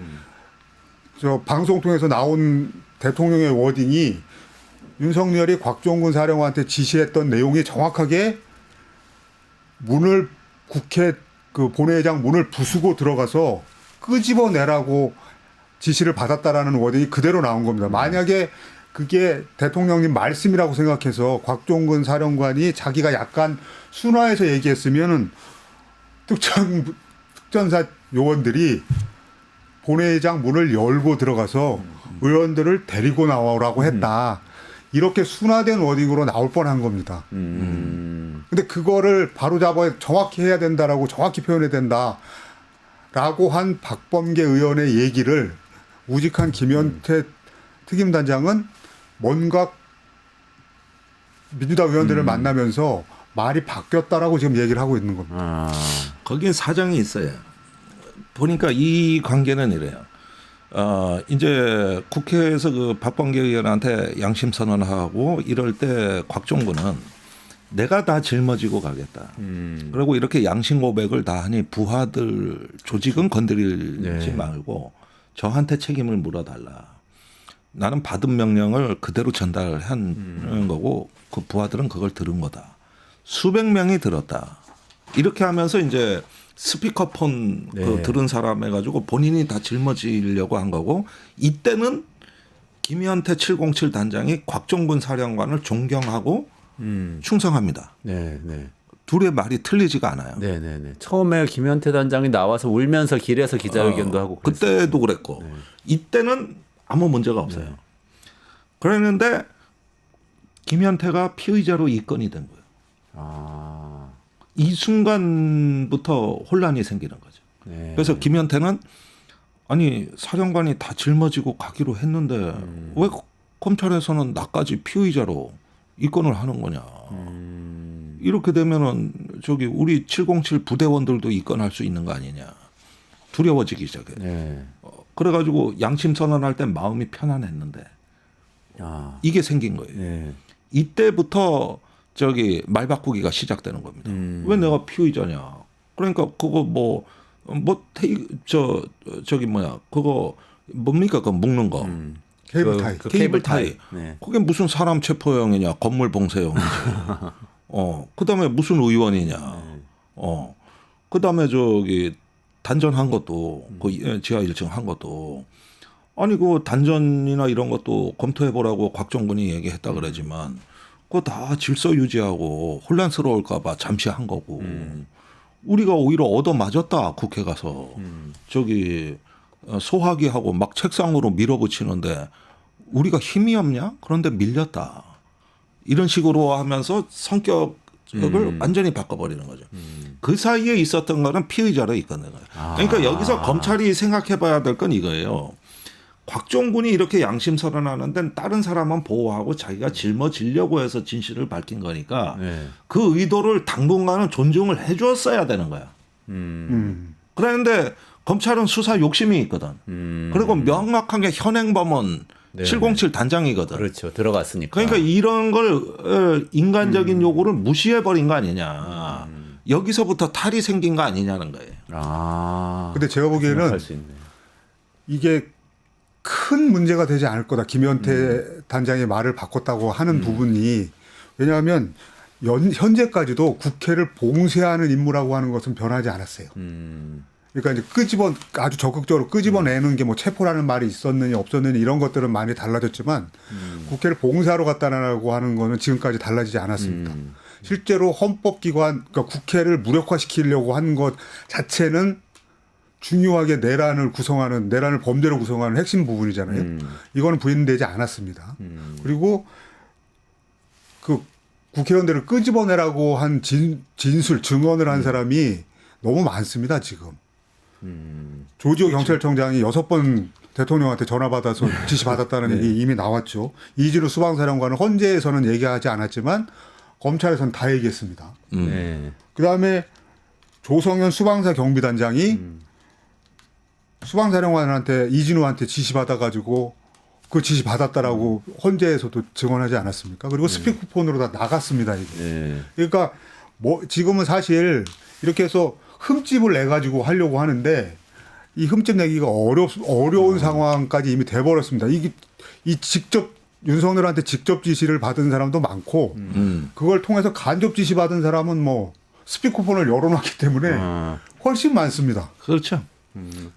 저 방송 통해서 나온 대통령의 워딩이 윤석열이 곽종근 사령관한테 지시했던 내용이 정확하게 문을 국회 그 본회의장 문을 부수고 들어가서 끄집어내라고 지시를 받았다라는 워딩이 그대로 나온 겁니다. 만약에 그게 대통령님 말씀이라고 생각해서 곽종근 사령관이 자기가 약간 순화해서 얘기했으면은 특전사 요원들이 본회의장 문을 열고 들어가서 의원들을 데리고 나오라고 했다. 이렇게 순화된 워딩으로 나올 뻔한 겁니다. 근데 그거를 바로잡아 정확히 해야 된다라고 정확히 표현해야 된다라고 한 박범계 의원의 얘기를 우직한 김현태 특임단장은 뭔가 민주당 의원들을 만나면서 말이 바뀌었다라고 지금 얘기를 하고 있는 겁니다. 거기에 사정이 있어요. 보니까 이 관계는 이래요. 이제 국회에서 그 박범계 의원한테 양심 선언하고 이럴 때 곽종근은 내가 다 짊어지고 가겠다. 그리고 이렇게 양심 고백을 다 하니 부하들 조직은 건드리지 말고 저한테 책임을 물어달라. 나는 받은 명령을 그대로 전달한 거고 그 부하들은 그걸 들은 거다. 수백 명이 들었다. 이렇게 하면서 이제 스피커폰 그 들은 사람 해가지고 본인이 다 짊어지려고 한 거고 이때는 김현태 707 단장이 곽종근 사령관을 존경하고 충성합니다. 둘의 말이 틀리지가 않아요. 처음에 김현태 단장이 나와서 울면서 길에서 기자회견도 하고 그랬어요. 그때도 그랬고 이때는 아무 문제가 없어요. 그랬는데 김현태가 피의자로 입건이 된 거예요. 이 순간부터 혼란이 생기는 거죠. 그래서 김현태는 아니 사령관이 다 짊어지고 가기로 했는데 왜 검찰에서는 나까지 피의자로 입건을 하는 거냐. 이렇게 되면은 저기 우리 707 부대원들도 입건할 수 있는 거 아니냐. 두려워지기 시작해요. 그래가지고 양심 선언할 때 마음이 편안했는데 이게 생긴 거예요. 이때부터 저기 말 바꾸기가 시작되는 겁니다. 왜 내가 피의자냐? 그러니까 그거 저기 뭐야? 그거 뭡니까? 그 묶는 거. 케이블타이. 케이블타이. 그게 무슨 사람 체포영이냐? 건물 봉쇄영이지. 그다음에 무슨 의원이냐? 그다음에 저기 단전한 것도 그 지하 1층 한 것도 아니 그 단전이나 이런 것도 검토해 보라고 곽종근이 얘기했다 그러지만 그거 다 질서 유지하고 혼란스러울까 봐 잠시 한 거고 우리가 오히려 얻어 맞았다 국회 가서 저기 소화기하고 막 책상으로 밀어붙이는데 우리가 힘이 없냐? 그런데 밀렸다. 이런 식으로 하면서 성격을 완전히 바꿔버리는 거죠. 그 사이에 있었던 거는 피의자로 입건된 거예요. 그러니까 여기서 검찰이 생각해봐야 될 건 이거예요. 곽종군이 이렇게 양심설언하는데 다른 사람은 보호하고 자기가 짊어지려고 해서 진실을 밝힌 거니까 그 의도를 당분간은 존중을 해줬어야 되는 거야. 그런데 검찰은 수사 욕심이 있거든. 그리고 명확하게 현행범은 707 단장이거든. 그렇죠. 들어갔으니까. 그러니까 이런 걸 인간적인 요구를 무시해버린 거 아니냐. 여기서부터 탈이 생긴 거 아니냐는 거예요. 아. 근데 제가 보기에는 생각할 수 있네. 이게 큰 문제가 되지 않을 거다. 김현태 단장의 말을 바꿨다고 하는 부분이 왜냐하면 현재까지도 국회를 봉쇄하는 임무라고 하는 것은 변하지 않았어요. 그러니까 이제 아주 적극적으로 끄집어내는 게 뭐 체포라는 말이 있었느냐 없었느냐 이런 것들은 많이 달라졌지만 국회를 봉쇄하러 갔다라고 하는 거는 지금까지 달라지지 않았습니다. 실제로 헌법기관, 그러니까 국회를 무력화시키려고 한 것 자체는 중요하게 내란을 범죄로 구성하는 핵심 부분이잖아요. 이거는 부인되지 않았습니다. 그리고 그 국회의원들을 끄집어내라고 한 진술, 증언을 한 사람이 너무 많습니다, 지금. 조지호 경찰청장이 6번 대통령한테 전화 받아서 지시 받았다는 얘기 이미 나왔죠. 이진우 수방사령관은 헌재에서는 얘기하지 않았지만 검찰에서는 다 얘기했습니다. 그다음에 조성현 수방사 경비단장이 수방사령관한테 이진우한테 지시 받아가지고 그 지시 받았다라고 헌재에서도 증언하지 않았습니까? 그리고 스피커폰으로 다 나갔습니다. 이게. 그러니까 뭐 지금은 사실 이렇게 해서 흠집을 내 가지고 하려고 하는데 이 흠집 내기가 어려운 상황까지 이미 돼버렸습니다. 이 직접 윤석열한테 직접 지시를 받은 사람도 많고 그걸 통해서 간접 지시 받은 사람은 뭐 스피커폰을 열어놨기 때문에 훨씬 많습니다. 그렇죠.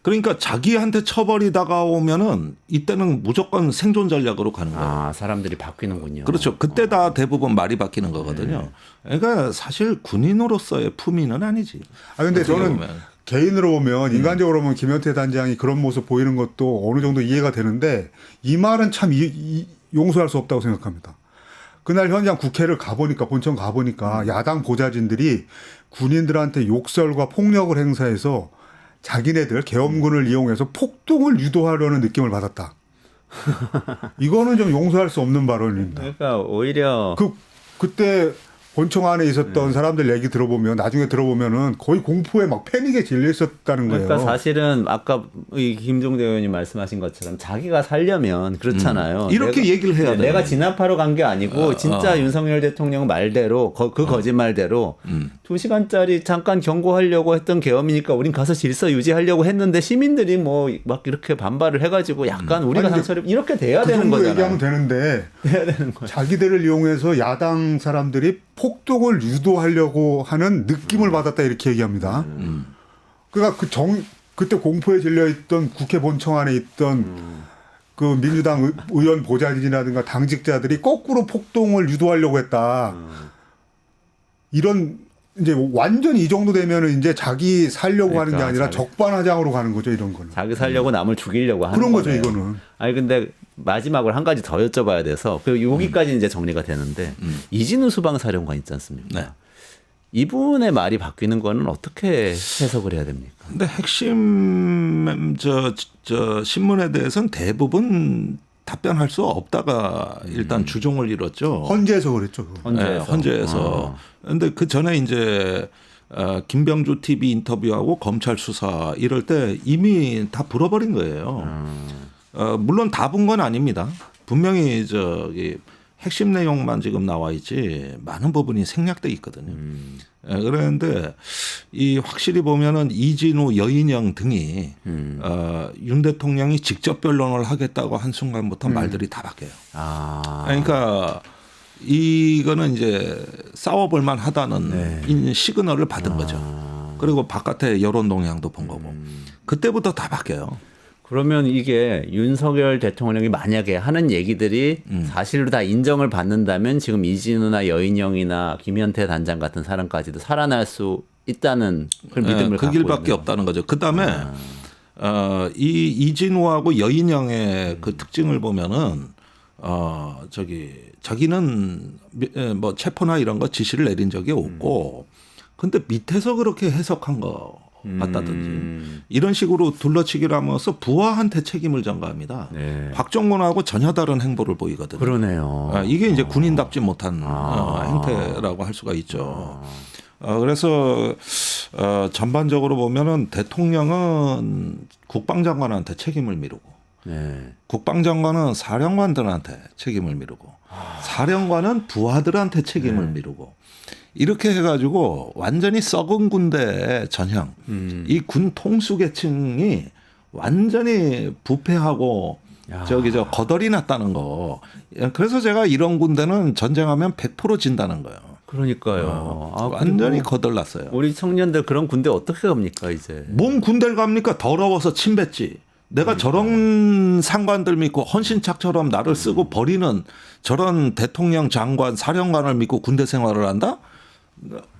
그러니까 자기한테 처벌이 다가오면은 이때는 무조건 생존 전략으로 가는 거예요. 아, 사람들이 바뀌는군요. 그렇죠. 그때 다 대부분 말이 바뀌는 거거든요. 그러니까 사실 군인으로서의 품위는 아니지. 아 근데 저는 개인으로 보면 인간적으로 보면 김현태 단장이 그런 모습 보이는 것도 어느 정도 이해가 되는데 이 말은 참 용서할 수 없다고 생각합니다. 그날 현장 국회를 가보니까 본청 가보니까 야당 보좌진들이 군인들한테 욕설과 폭력을 행사해서 자기네들 계엄군을 이용해서 폭동을 유도하려는 느낌을 받았다. 이거는 좀 용서할 수 없는 발언입니다. 그러니까 오히려 그때 본청 안에 있었던 사람들 얘기 들어보면 나중에 들어보면은 거의 공포에 막 패닉에 질려 있었다는 거예요. 그러니까 사실은 아까 이 김종대 의원님 말씀하신 것처럼 자기가 살려면 그렇잖아요. 이렇게 얘기를 해야 돼. 내가 진압하러 간 게 아니고 진짜 윤석열 대통령 말대로 그 거짓말대로 2시간짜리 잠깐 경고하려고 했던 계엄이니까 우린 가서 질서 유지하려고 했는데 시민들이 뭐 막 이렇게 반발을 해가지고 약간 우리가 상처를 이렇게 돼야 되는 정도 거잖아요. 얘기하면 되는데 돼야 되는 거예요. 자기들을 이용해서 야당 사람들이 폭동을 유도하려고 하는 느낌을 받았다 이렇게 얘기합니다. 그러니까 그때 공포에 질려 있던 국회 본청 안에 있던 그 민주당 의원 보좌진이라든가 당직자들이 거꾸로 폭동을 유도하려고 했다. 이런 이제 완전 이 정도 되면은 이제 자기 살려고 하는 게 아니라 적반하장으로 가는 거죠, 이런 거는. 자기 살려고 남을 죽이려고 하는 그런 거죠, 거네요. 이거는. 아니 근데 마지막으로 한 가지 더 여쭤봐야 돼서 그 여기까지 이제 정리가 되는데 이진우 수방사령관 있지 않습니까? 네. 이분의 말이 바뀌는 거는 어떻게 해석을 해야 됩니까? 근데 핵심 신문에 대해서는 대부분 답변할 수 없다가 일단 주종을 이뤘죠. 헌재에서 그랬죠. 그거. 네, 헌재에서. 그런데 그 전에 이제 김병주 TV 인터뷰하고 검찰 수사 이럴 때 이미 다 불어버린 거예요. 물론 다 본 건 아닙니다. 분명히 핵심 내용만 지금 나와 있지 많은 부분이 생략돼 있거든요. 그런데 이 확실히 보면은 이진우, 여인영 등이 윤 대통령이 직접 변론을 하겠다고 한 순간부터 말들이 다 바뀌어요. 그러니까 이거는 이제 싸워볼만 하다는 시그널을 받은 거죠. 그리고 바깥에 여론 동향도 본 거고 그때부터 다 바뀌어요. 그러면 이게 윤석열 대통령이 만약에 하는 얘기들이 사실로 다 인정을 받는다면 지금 이진우나 여인영이나 김현태 단장 같은 사람까지도 살아날 수 있다는 그런 믿음을 그 갖고 길밖에 있는. 없다는 거죠. 그다음에 이 이진우하고 여인영의 그 특징을 보면은 자기는 뭐 체포나 이런 거 지시를 내린 적이 없고 근데 밑에서 그렇게 해석한 거 같다든지 이런 식으로 둘러치기를 하면서 부하한테 책임을 전가합니다. 네. 박정권하고 전혀 다른 행보를 보이거든요. 그러네요. 이게 이제 군인답지 못한 행태라고 할 수가 있죠. 그래서 전반적으로 보면은 대통령은 국방장관한테 책임을 미루고 네. 국방장관은 사령관들한테 책임을 미루고 사령관은 부하들한테 책임을 미루고 이렇게 해가지고 완전히 썩은 군대 전형 이 군 통수 계층이 완전히 부패하고 저 거덜이 났다는 거. 그래서 제가 이런 군대는 전쟁하면 100% 진다는 거예요. 그러니까요. 완전히 거덜났어요. 우리 청년들 그런 군대 어떻게 갑니까 이제? 뭔 군대를 갑니까? 더러워서 침뱉지. 내가 저런 상관들 믿고 헌신착처럼 나를 쓰고 버리는 저런 대통령 장관 사령관을 믿고 군대 생활을 한다?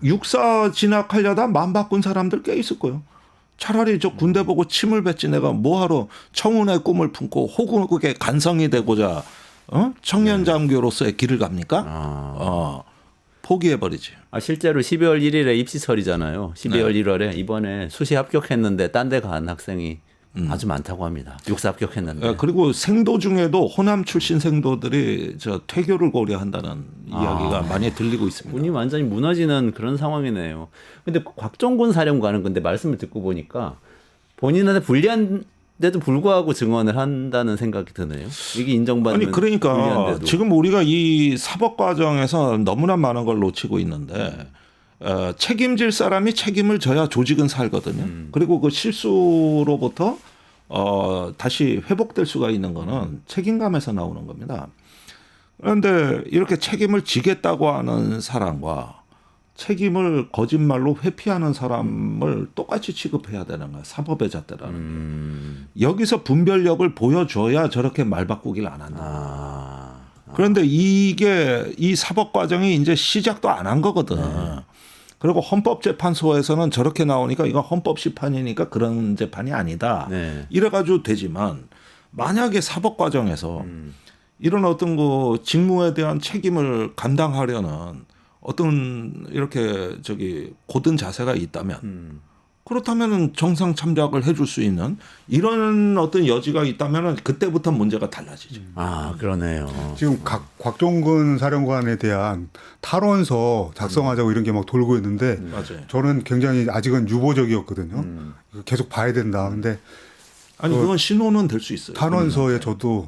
육사 진학하려다 마음 바꾼 사람들 꽤 있을 거예요. 차라리 저 군대 보고 침을 뱉지 내가 뭐하러 청운의 꿈을 품고 호국의 간성이 되고자 청년 장교로서의 길을 갑니까? 포기해버리지. 실제로 12월 1일에 입시설이잖아요. 12월 1월에 이번에 수시 합격했는데 딴 데 간 학생이 아주 많다고 합니다. 육사 합격했는데. 그리고 생도 중에도 호남 출신 생도들이 저 퇴교를 고려한다는 이야기가 많이 들리고 있습니다. 군이 완전히 무너지는 그런 상황이네요. 근데 곽종군 사령관은 근데 말씀을 듣고 보니까 본인한테 불리한데도 불구하고 증언을 한다는 생각이 드네요. 이게 인정받는. 아니 그러니까 불리한데도. 지금 우리가 이 사법 과정에서 너무나 많은 걸 놓치고 있는데 책임질 사람이 책임을 져야 조직은 살거든요. 그리고 그 실수로부터 다시 회복될 수가 있는 거는 책임감에서 나오는 겁니다. 그런데 이렇게 책임을 지겠다고 하는 사람과 책임을 거짓말로 회피하는 사람을 똑같이 취급해야 되는 거야. 사법의 잣대라는 게. 여기서 분별력을 보여줘야 저렇게 말 바꾸기를 안 한다. 그런데 이게 이 사법 과정이 이제 시작도 안 한 거거든. 그리고 헌법재판소에서는 저렇게 나오니까 이건 헌법심판이니까 그런 재판이 아니다. 네. 이래가지고 되지만 만약에 사법 과정에서 이런 어떤 그 직무에 대한 책임을 감당하려는 어떤 이렇게 고든 자세가 있다면 그렇다면은 정상 참작을 해줄 수 있는 이런 어떤 여지가 있다면은 그때부터 문제가 달라지죠. 그러네요. 지금 곽종근 사령관에 대한 탈원서 작성하자고 이런 게 막 돌고 있는데 맞아요. 저는 굉장히 아직은 유보적이었거든요. 이거 계속 봐야 된다. 근데 아니 그건 신호는 될 수 있어요. 탄원서에 저도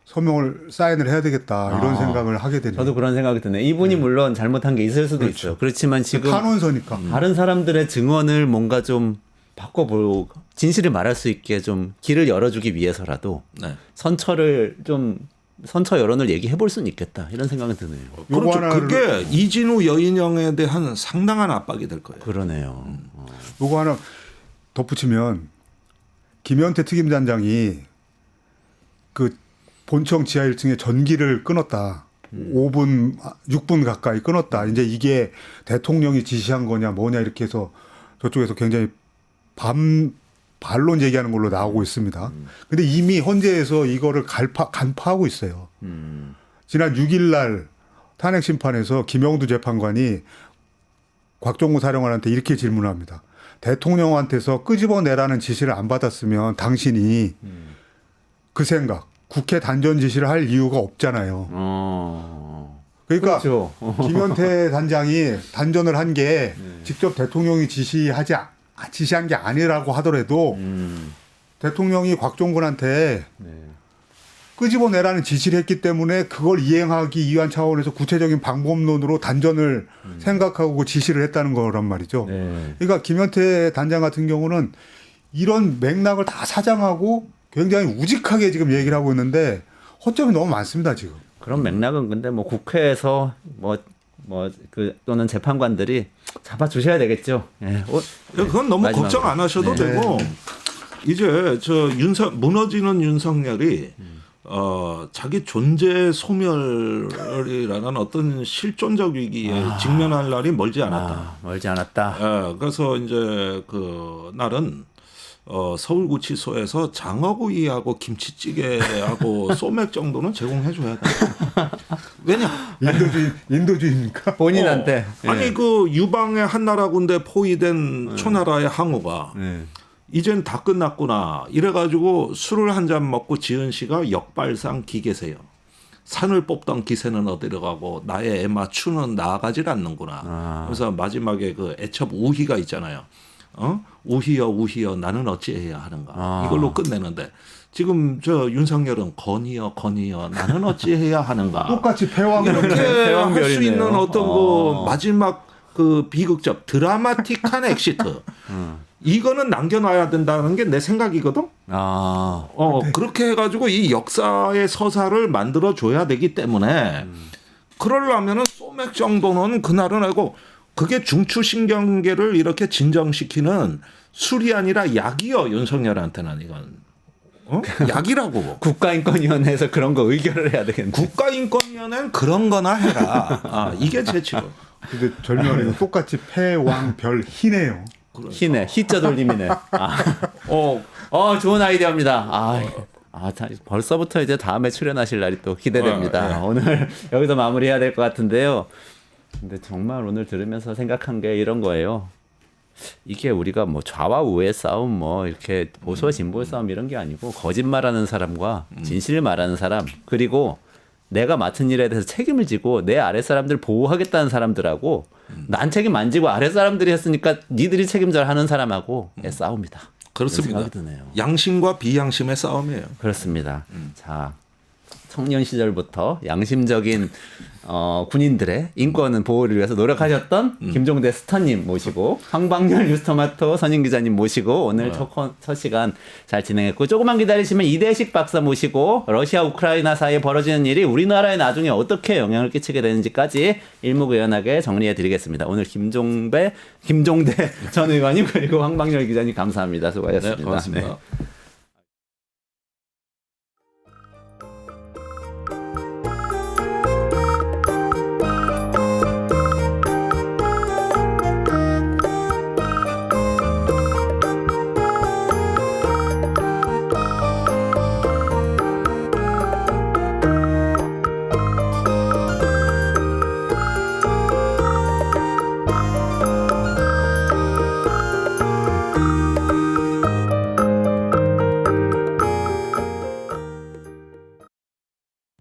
서명을 사인을 해야 되겠다 이런 생각을 하게 되네요. 저도 그런 생각이 드네요. 이분이 물론 잘못한 게 있을 수도 있어요. 그렇지만 지금 탄원서니까. 다른 사람들의 증언을 뭔가 좀 바꿔보고 진실을 말할 수 있게 좀 길을 열어주기 위해서라도 네. 선처 여론을 얘기해 볼 수는 있겠다 이런 생각이 드네요. 요거 그렇죠. 그게 이진우 여인영에 대한 상당한 압박이 될 거예요. 그러네요. 요거 하나 덧붙이면 김현태 특임단장이 그 본청 지하 1층에 전기를 끊었다. 5분, 6분 가까이 끊었다. 이제 이게 대통령이 지시한 거냐 뭐냐 이렇게 해서 저쪽에서 굉장히 반론 제기하는 걸로 나오고 있습니다. 근데 이미 헌재에서 이거를 간파하고 있어요. 지난 6일 날 탄핵 심판에서 김영두 재판관이 곽종구 사령관한테 이렇게 질문합니다. 대통령한테서 끄집어내라는 지시를 안 받았으면 당신이 그 생각, 국회 단전 지시를 할 이유가 없잖아요. 그러니까 그렇죠. 김현태 단장이 단전을 한 게 직접 대통령이 지시한 게 아니라고 하더라도 대통령이 곽종근한테 끄집어내라는 지시를 했기 때문에 그걸 이행하기 위한 차원에서 구체적인 방법론으로 단전을 생각하고 지시를 했다는 거란 말이죠. 네. 그러니까 김현태 단장 같은 경우는 이런 맥락을 다 사장하고 굉장히 우직하게 지금 얘기를 하고 있는데 허점이 너무 많습니다 지금. 그런 맥락은 근데 뭐 국회에서 또는 재판관들이 잡아주셔야 되겠죠. 예. 그건 너무 마지막으로. 걱정 안 하셔도 네. 되고 이제 무너지는 윤석열이 자기 존재 소멸이라는 어떤 실존적 위기에 직면할 날이 멀지 않았다. 멀지 않았다. 그래서 이제 그 날은 서울구치소에서 장어구이하고 김치찌개하고 소맥 정도는 제공해줘야 돼. 왜냐? 인도주의입니까? 본인한테. 아니 그 유방의 한나라 군대 포위된 초나라의 항우가 이젠 다 끝났구나 이래가지고 술을 한 잔 먹고 지은 씨가 역발상 기계세요. 산을 뽑던 기세는 어디로 가고 나의 애 맞추는 나아가질 않는구나. 그래서 마지막에 그 애첩 우희가 있잖아요. 우희여 우희여 나는 어찌해야 하는가. 이걸로 끝내는데 지금 저 윤석열은 건희여 나는 어찌해야 하는가. 똑같이 패왕별. 이렇게 할 수 패왕별이네요. 있는 어떤 그 마지막 그 비극적 드라마틱한 엑시트. 이거는 남겨놔야 된다는 게 내 생각이거든. 그렇게 해가지고 이 역사의 서사를 만들어 줘야 되기 때문에 그러려면은 소맥 정도는 그날은 하고 그게 중추신경계를 이렇게 진정시키는 술이 아니라 약이요 윤석열한테는 이건 약이라고. 국가인권위원회에서 그런 거 의결을 해야 되겠네. 국가인권위원회는 그런 거나 해라. 이게 제 치료. 근데 절묘하게 똑같이 패왕별 희네요. 희네, 희자 돌림이네. 좋은 아이디어입니다. 벌써부터 이제 다음에 출연하실 날이 또 기대됩니다. 오늘 여기서 마무리해야 될 것 같은데요. 근데 정말 오늘 들으면서 생각한 게 이런 거예요. 이게 우리가 뭐 좌와 우의 싸움, 뭐 이렇게 보수와 진보의 싸움 이런 게 아니고 거짓말하는 사람과 진실을 말하는 사람, 그리고 내가 맡은 일에 대해서 책임을 지고 내 아래 사람들 보호하겠다는 사람들하고 난 책임 안 지고 아래 사람들이 했으니까 니들이 책임져야 하는 사람하고의 싸움이다. 그렇습니다. 생각이 드네요. 양심과 비양심의 싸움이에요. 그렇습니다. 자, 청년 시절부터 양심적인 군인들의 인권은 보호를 위해서 노력하셨던 김종대 스타님 모시고 황방열 뉴스토마토 선임 기자님 모시고 오늘 첫 시간 잘 진행했고, 조금만 기다리시면 이대식 박사 모시고 러시아 우크라이나 사이에 벌어지는 일이 우리나라에 나중에 어떻게 영향을 끼치게 되는지까지 일목요연하게 정리해 드리겠습니다. 오늘 김종대 전 의원님 그리고 황방열 기자님 감사합니다. 수고하셨습니다. 네, 고맙습니다. 네.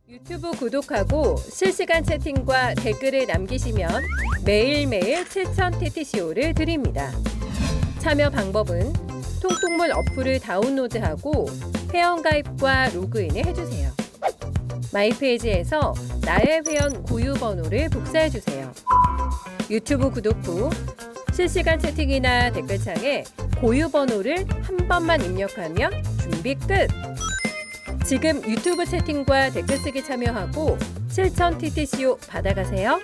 유튜브 구독하고 실시간 채팅과 댓글을 남기시면 매일매일 7,000TTCO를 드립니다. 참여 방법은 통통물 어플을 다운로드하고 회원가입과 로그인을 해주세요. 마이페이지에서 나의 회원 고유 번호를 복사해주세요. 유튜브 구독 후 실시간 채팅이나 댓글창에 고유 번호를 한 번만 입력하면 준비 끝! 지금 유튜브 채팅과 댓글 쓰기 참여하고 7,000TTCO 받아가세요.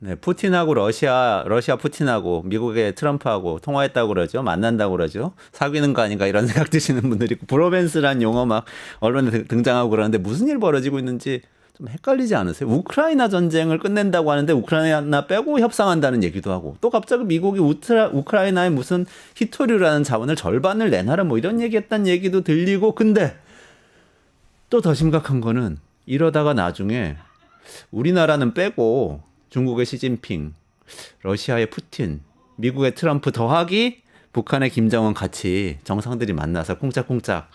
네, 푸틴하고 러시아 푸틴하고 미국의 트럼프하고 통화했다고 그러죠. 만난다고 그러죠. 사귀는 거 아닌가 이런 생각 드시는 분들이 있고, 브로벤스란 용어 막 언론에 등장하고 그러는데 무슨 일 벌어지고 있는지 좀 헷갈리지 않으세요? 우크라이나 전쟁을 끝낸다고 하는데 우크라이나 빼고 협상한다는 얘기도 하고, 또 갑자기 미국이 우크라이나에 무슨 히토류라는 자원을 절반을 내놔라 뭐 이런 얘기했다는 얘기도 들리고, 근데 또 더 심각한 거는 이러다가 나중에 우리나라는 빼고 중국의 시진핑, 러시아의 푸틴, 미국의 트럼프 더하기 북한의 김정은 같이 정상들이 만나서 쿵짝쿵짝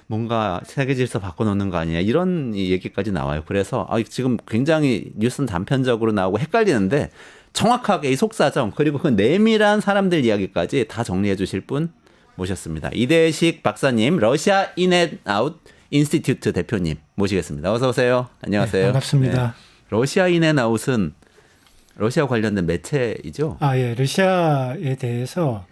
뭔가 세계 질서 바꿔놓는 거 아니냐 이런 얘기까지 나와요. 그래서 지금 굉장히 뉴스는 단편적으로 나오고 헷갈리는데 정확하게 이 속사정 그리고 그 내밀한 사람들 이야기까지 다 정리해 주실 분 모셨습니다. 이대식 박사님, 러시아 인앤아웃 인스티튜트 대표님 모시겠습니다. 어서 오세요. 안녕하세요. 네, 반갑습니다. 네. 러시아 인앤아웃은 러시아 관련된 매체이죠? 예. 러시아에 대해서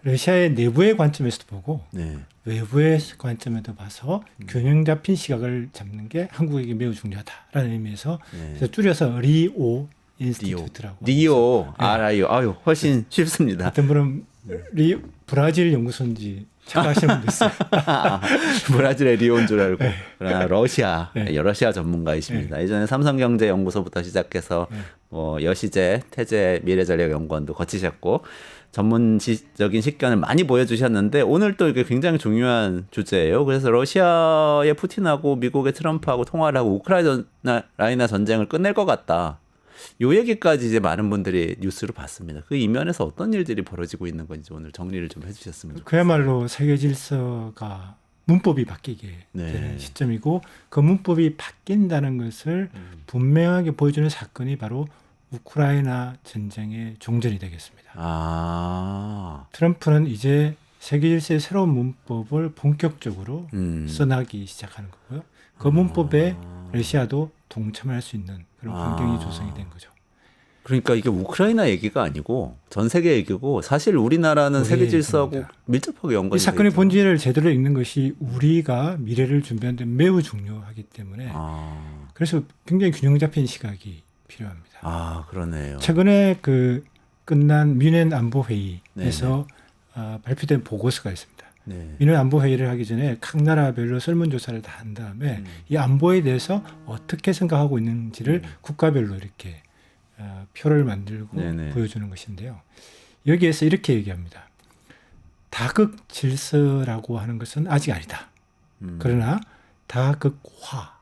러시아의 내부의 관점에서도 보고 네. 외부의 관점에도 봐서 균형 잡힌 시각을 잡는 게 한국에게 매우 중요하다라는 의미에서 그래서 줄여서 리오 인스티튜트라고. 리오 네. 알아요. 훨씬 쉽습니다. 어떤 분은 브라질 연구소인지 착각하시는 분도 있어요. 브라질의 리오인 줄 알고. 네. 그러나 러시아, 네. 러시아 전문가이십니다. 예전에 삼성경제연구소부터 시작해서 뭐 여시제, 태제 미래전략연구원도 거치셨고 전문적인 식견을 많이 보여주셨는데 오늘 또 이게 굉장히 중요한 주제예요. 그래서 러시아의 푸틴하고 미국의 트럼프하고 통화를 하고 우크라이나 전쟁을 끝낼 것 같다. 요 얘기까지 이제 많은 분들이 뉴스로 봤습니다. 그 이면에서 어떤 일들이 벌어지고 있는 건지 오늘 정리를 좀 해주셨으면 좋겠습니다. 그야말로 세계 질서가 문법이 바뀌게 네. 되는 시점이고 그 문법이 바뀐다는 것을 분명하게 보여주는 사건이 바로 우크라이나 전쟁의 종전이 되겠습니다. 아, 트럼프는 이제 세계 질서의 새로운 문법을 본격적으로 써나기 시작하는 거고요. 그 문법에 러시아도 동참할 수 있는 그런 환경이 조성이 된 거죠. 그러니까 이게 우크라이나 얘기가 아니고 전 세계 얘기고 사실 우리나라는 우리 세계 질서하고 얘기입니다. 밀접하게 연관이 이 사건의 돼 있죠. 본질을 제대로 읽는 것이 우리가 미래를 준비하는 데 매우 중요하기 때문에 그래서 굉장히 균형 잡힌 시각이 필요합니다. 아, 그러네요. 최근에 그 끝난 뮌헨 안보 회의에서 발표된 보고서가 있습니다. 네. 뮌헨 안보 회의를 하기 전에 각 나라별로 설문조사를 다 한 다음에 이 안보에 대해서 어떻게 생각하고 있는지를 국가별로 이렇게 표를 만들고 네네. 보여주는 것인데요. 여기에서 이렇게 얘기합니다. 다극 질서라고 하는 것은 아직 아니다. 그러나 다극화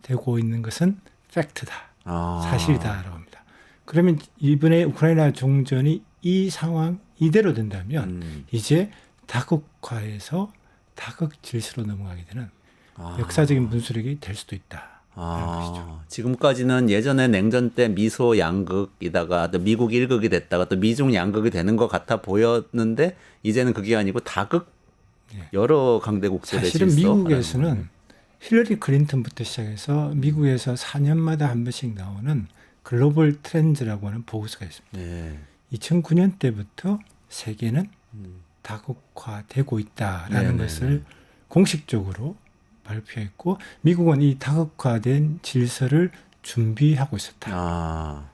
되고 있는 것은 팩트다. 사실이다라고 합니다. 그러면 이번에 우크라이나 종전이 이 상황 이대로 된다면 이제 다극화에서 다극 질서로 넘어가게 되는 역사적인 분수령이 될 수도 있다. 것이죠. 지금까지는 예전에 냉전 때 미소 양극이다가 또 미국 1극이 됐다가 또 미중 양극이 되는 것 같아 보였는데 이제는 그게 아니고 다극 여러 강대국들의 사실은 질서 미국에서는 힐러리 클린턴부터 시작해서 미국에서 4년마다 한 번씩 나오는 글로벌 트렌드라고 하는 보고서가 있습니다. 네. 2009년 때부터 세계는 다극화되고 있다라는 네네. 것을 공식적으로 발표했고 미국은 이 다극화된 질서를 준비하고 있었다.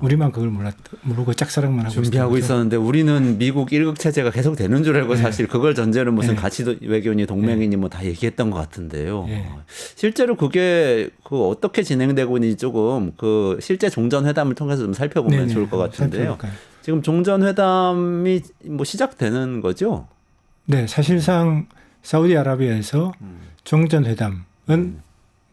우리만 그걸 모르고 짝사랑만 하고 준비하고 있었는데 우리는 미국 1극 체제가 계속 되는 줄 알고 네. 사실 그걸 전제로 무슨 네. 가치 외교니 동맹이니 뭐 다 얘기했던 것 같은데요. 네. 실제로 그게 그 어떻게 진행되고 있는지 조금 그 실제 종전 회담을 통해서 좀 살펴보면 네네. 좋을 것 같은데요. 살펴볼까요? 지금 종전 회담이 뭐 시작되는 거죠? 네, 사실상 사우디아라비아에서 종전회담은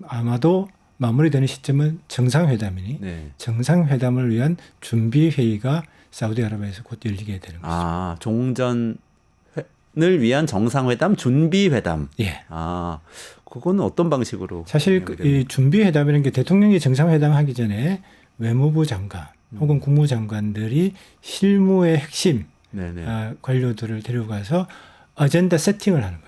아마도 마무리되는 시점은 정상회담이니 네. 정상회담을 위한 준비회의가 사우디아라비아에서 곧 열리게 되는 거죠. 종전을 위한 정상회담, 준비회담. 예. 그거는 어떤 방식으로? 사실 이 준비회담이라는 게 대통령이 정상회담 하기 전에 외무부 장관 혹은 국무장관들이 실무의 핵심 네네. 관료들을 데려가서 어젠다 세팅을 하는 겁니다.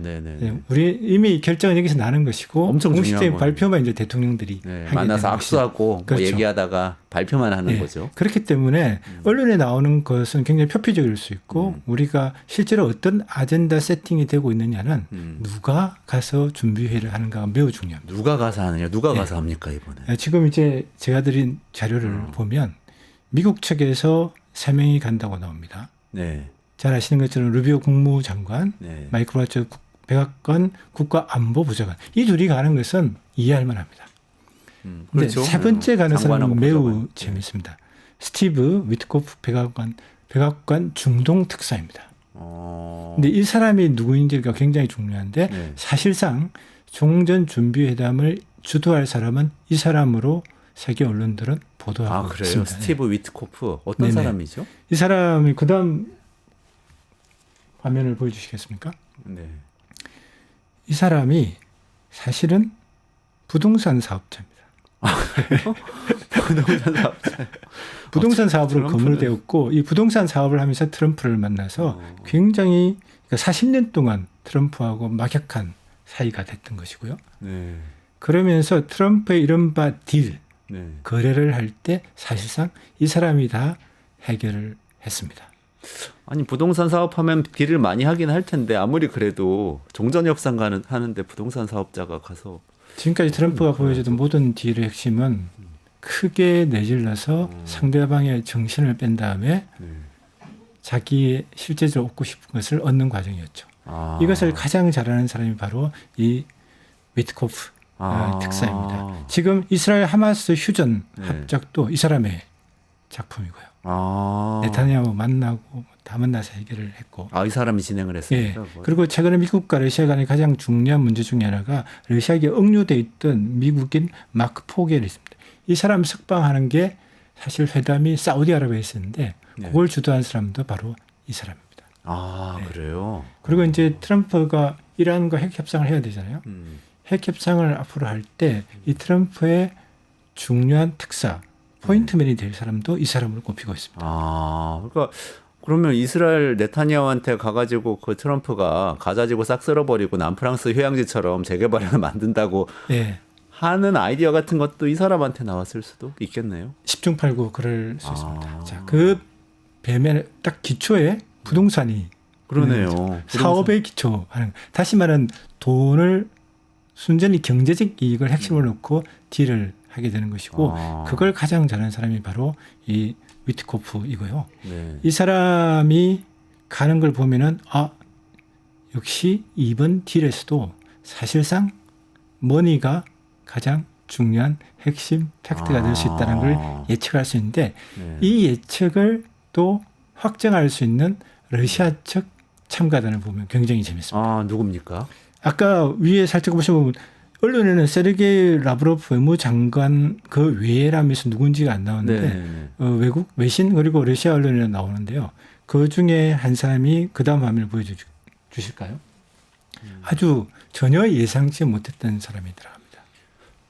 네네. 네, 우리 이미 결정은 여기서 나는 것이고 엄청 공식적인 중요한 발표만 이제 대통령들이 네, 하게 만나서 되는 악수하고 뭐 그렇죠. 얘기하다가 발표만 하는 네, 거죠. 그렇기 때문에 언론에 나오는 것은 굉장히 표피적일 수 있고 우리가 실제로 어떤 아젠다 세팅이 되고 있느냐는 누가 가서 준비회를 하는가가 매우 중요합니다. 누가 가서 하느냐, 누가 가서 합니까 이번에? 지금 이제 제가 드린 자료를 보면 미국 측에서 3명이 간다고 나옵니다. 네. 잘 아시는 것처럼 루비오 국무장관, 네. 마이크 로하처 백악관 국가안보부장관 이 둘이 가는 것은 이해할 만합니다. 근데 그렇죠. 세 번째 가는 장관하고 사람은 매우 부장관. 재밌습니다. 스티브 위트코프 백악관 중동 특사입니다. 근데 이 사람이 누구인지가 굉장히 중요한데 네. 사실상 종전 준비 회담을 주도할 사람은 이 사람으로 세계 언론들은 보도하고 그래요? 있습니다. 스티브 위트코프 어떤 네네. 사람이죠? 이 사람이 그다음 화면을 보여주시겠습니까? 네. 이 사람이 사실은 부동산 사업자입니다. 부동산 사업자. 부동산 사업으로 트럼프는- 거물되었고 이 부동산 사업을 하면서 트럼프를 만나서 굉장히 40년 동안 트럼프하고 막역한 사이가 됐던 것이고요. 네. 그러면서 트럼프의 이른바 딜, 네. 거래를 할 때 사실상 이 사람이 다 해결을 했습니다. 아니 부동산 사업하면 딜을 많이 하긴 할 텐데 아무리 그래도 종전 협상 하는데 부동산 사업자가 가서 지금까지 트럼프가 보여주던 모든 딜의 핵심은 크게 내질러서 상대방의 정신을 뺀 다음에 자기의 실제적으로 얻고 싶은 것을 얻는 과정이었죠. 아. 이것을 가장 잘하는 사람이 바로 이 위트코프 특사입니다. 지금 이스라엘 하마스 휴전 네. 합작도 이 사람의 작품이고요. 아. 네타냐후 만나고 다 만나서 해결을 했고. 이 사람이 진행을 예. 했습니다. 그리고 최근에 미국과 러시아 간의 가장 중요한 문제 중에 하나가 러시아에게 억류돼 있던 미국인 마크 포겔이 있습니다. 이 사람 석방하는 게 사실 회담이 사우디아라비아에 있었는데 네. 그걸 주도한 사람도 바로 이 사람입니다. 네. 그래요. 그리고 이제 트럼프가 이란과 핵 협상을 해야 되잖아요. 핵 협상을 앞으로 할 때 이 트럼프의 중요한 특사 포인트맨이 될 사람도 이 사람을 꼽히고 있습니다. 그러니까 그러면 이스라엘 네타냐후한테 가가지고 그 트럼프가 가자지구 싹 쓸어버리고 남프랑스 휴양지처럼 재개발을 만든다고 예. 하는 아이디어 같은 것도 이 사람한테 나왔을 수도 있겠네요. 10중 8구 그럴 수 있습니다. 자, 그 배면 딱 기초에 부동산이 그러네요. 사업의 기초하는 다시 말하면 돈을 순전히 경제적 이익을 핵심을 놓고 딜을 하게 되는 것이고 그걸 가장 잘하는 사람이 바로 이 위트코프이고요. 네. 이 사람이 가는 걸 보면은 역시 이번 딜에서도 사실상 머니가 가장 중요한 핵심 팩트가 될 수 있다는 걸 예측할 수 있는데 네. 이 예측을 또 확정할 수 있는 러시아 측 참가단을 보면 굉장히 재밌습니다. 누굽니까? 아까 위에 살짝 보시면 언론에는 세르게이 라브로프 외무장관 그 외라면서 누군지가 안 나오는데 외국 외신 그리고 러시아 언론에 나오는데요. 그 중에 한 사람이 그 다음 화면을 보여주실까요? 아주 전혀 예상치 못했던 사람이 들어갑니다.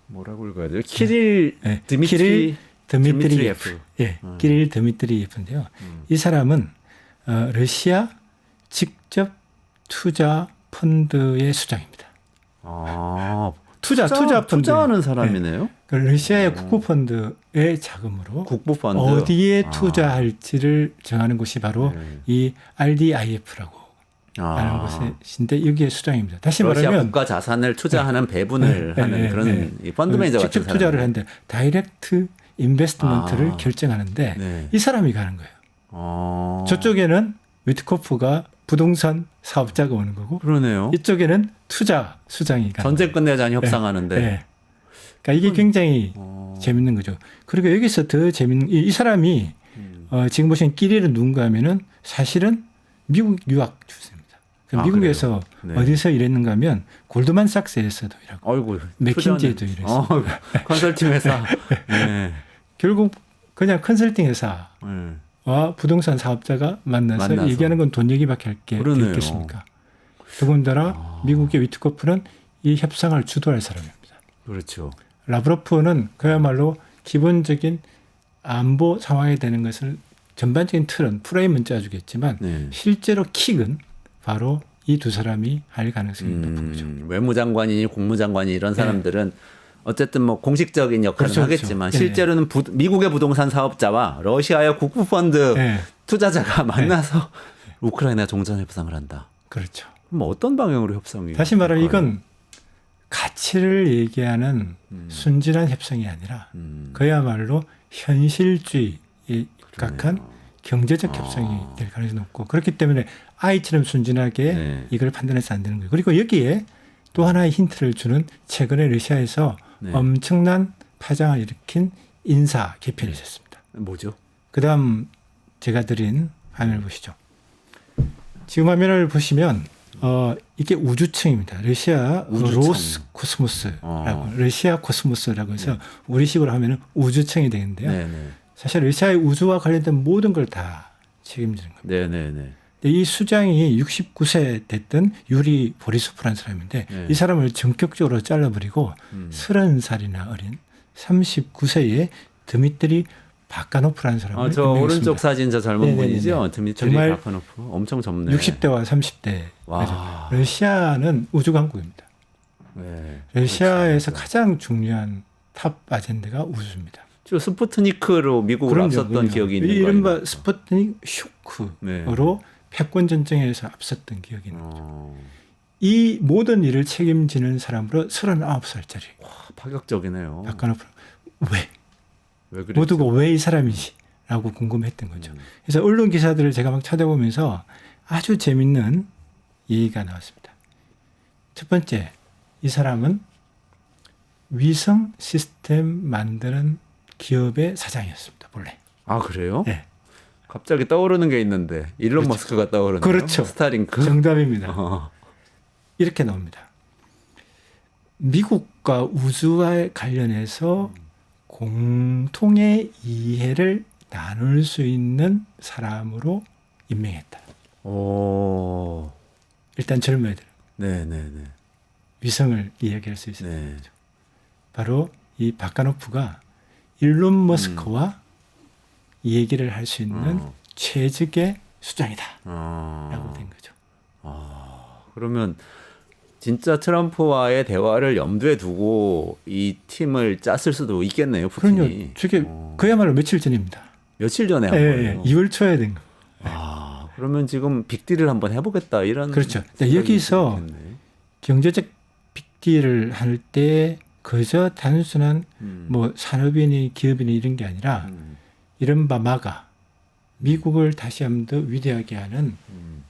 뭐라고 읽어야 돼요? 키릴 네. 드미트리 드미트리예프. 예, 키릴 드미트리예프인데요. 이 사람은 러시아 직접 투자 펀드의 수장입니다. 투자 펀드. 투자하는 사람이네요. 그 러시아의 국부 펀드의 자금으로 국부 펀드. 어디에 투자할지를 정하는 곳이 바로 이 RDIF라고 하는 곳인데 여기에 수장입니다. 다시 러시아 말하면 국가 자산을 투자하는 배분을 하는 그런 이 펀드 매니저 같은 직접 투자를 하는데 다이렉트 인베스트먼트를 결정하는데 네. 이 사람이 가는 거예요. 저쪽에는 위트코프가 부동산 사업자가 오는 거고 그러네요. 이쪽에는 투자 수장이 가는 전쟁 끝내자니 협상하는데. 네. 그러니까 이게 굉장히 재밌는 거죠. 그리고 여기서 더 재밌는 이 사람이 지금 보시는 끼리는 누군가 하면은 사실은 미국 유학 출신입니다. 미국에서 네. 어디서 일했는가 하면 골드만삭스에서도 일하고 어이구, 맥킨지에도 일했어요. 컨설팅 회사. 네. 결국 그냥 컨설팅 회사와 부동산 사업자가 만나서 얘기하는 건 돈 얘기밖에 할 게 없겠습니까? 더군다나 미국의 위트코프는 이 협상을 주도할 사람입니다. 그렇죠. 라브로프는 그야말로 기본적인 안보 상황이 되는 것을 전반적인 틀은 프레임은 짜주겠지만 실제로 킥은 바로 이 두 사람이 할 가능성이 높은 거죠. 외무장관이니 국무장관이 이런 사람들은 어쨌든 뭐 공식적인 역할은 그렇죠, 하겠지만 그렇죠. 실제로는 미국의 부동산 사업자와 러시아의 국부펀드 투자자가 만나서 우크라이나 종전 협상을 한다. 그렇죠. 그럼 어떤 방향으로 협상이? 다시 말하면 이건 가치를 얘기하는 순진한 협상이 아니라 그야말로 현실주의에 입각한 경제적 협상이 될 가능성이 높고 그렇기 때문에 아이처럼 순진하게 이걸 판단해서 안 되는 거예요. 그리고 여기에 또 하나의 힌트를 주는 최근에 러시아에서 엄청난 파장을 일으킨 인사 개편이 있었습니다. 뭐죠? 그다음 제가 드린 화면을 보시죠. 지금 화면을 보시면 이게 우주청입니다. 러시아 로스 코스모스라고 러시아 코스모스라고 해서 우리식으로 하면은 우주청이 되는데요. 사실 러시아의 우주와 관련된 모든 걸 다 책임지는 겁니다. 근데 이 수장이 69세 됐던 유리 보리소프라는 사람인데 이 사람을 전격적으로 잘라버리고 30살이나 어린 39세의 드미트리 바카노프라는 사람을 저 오른쪽 사진 저 젊은 분이죠. 드미트리 정말 바카노프. 엄청 젊네. 60대와 30대. 러시아는 우주 강국입니다. 러시아에서 가장 중요한 탑 아젠다가 우주입니다. 저 스푸트니크로 미국을 앞섰던 기억이 있는 거예요. 이른바 스푸트닉 쇼크로 패권 전쟁에서 앞섰던 기억이 있는 거죠. 이 모든 일을 책임지는 사람으로 39살짜리. 파격적이네요. 바카노프. 왜 그랬죠? 모두가 왜 이 사람이지? 라고 궁금했던 거죠. 그래서 언론 기사들을 제가 막 찾아보면서 아주 재밌는 얘기가 나왔습니다. 첫 번째, 이 사람은 위성 시스템 만드는 기업의 사장이었습니다. 본래. 아 그래요? 네. 갑자기 떠오르는 게 있는데 일론 머스크가 떠오르네요. 그렇죠. 스타링크. 정답입니다. 어. 이렇게 나옵니다. 미국과 우주와 관련해서 공통의 이해를 나눌 수 있는 사람으로 임명했다. 오. 일단 젊어야 돼요. 네네네. 위성을 이야기할 수 있어요. 네. 바로 이 바카노프가 일론 머스크와 이 얘기를 할 수 있는 최적의 수장이다. 라고 된 거죠. 그러면 진짜 트럼프와의 대화를 염두에 두고 이 팀을 짰을 수도 있겠네요. 푸틴이. 그럼요. 저게 그야말로 며칠 전입니다. 며칠 전에 한 예, 거예요. 2월 초에 된 거. 아, 그러면 지금 빅딜을 한번 해보겠다 이런. 그렇죠. 여기서 있겠네. 경제적 빅딜을 할 때 그저 단순한 뭐 산업인이 기업인이 이런 게 아니라 이른바 마가 미국을 다시 한번 더 위대하게 하는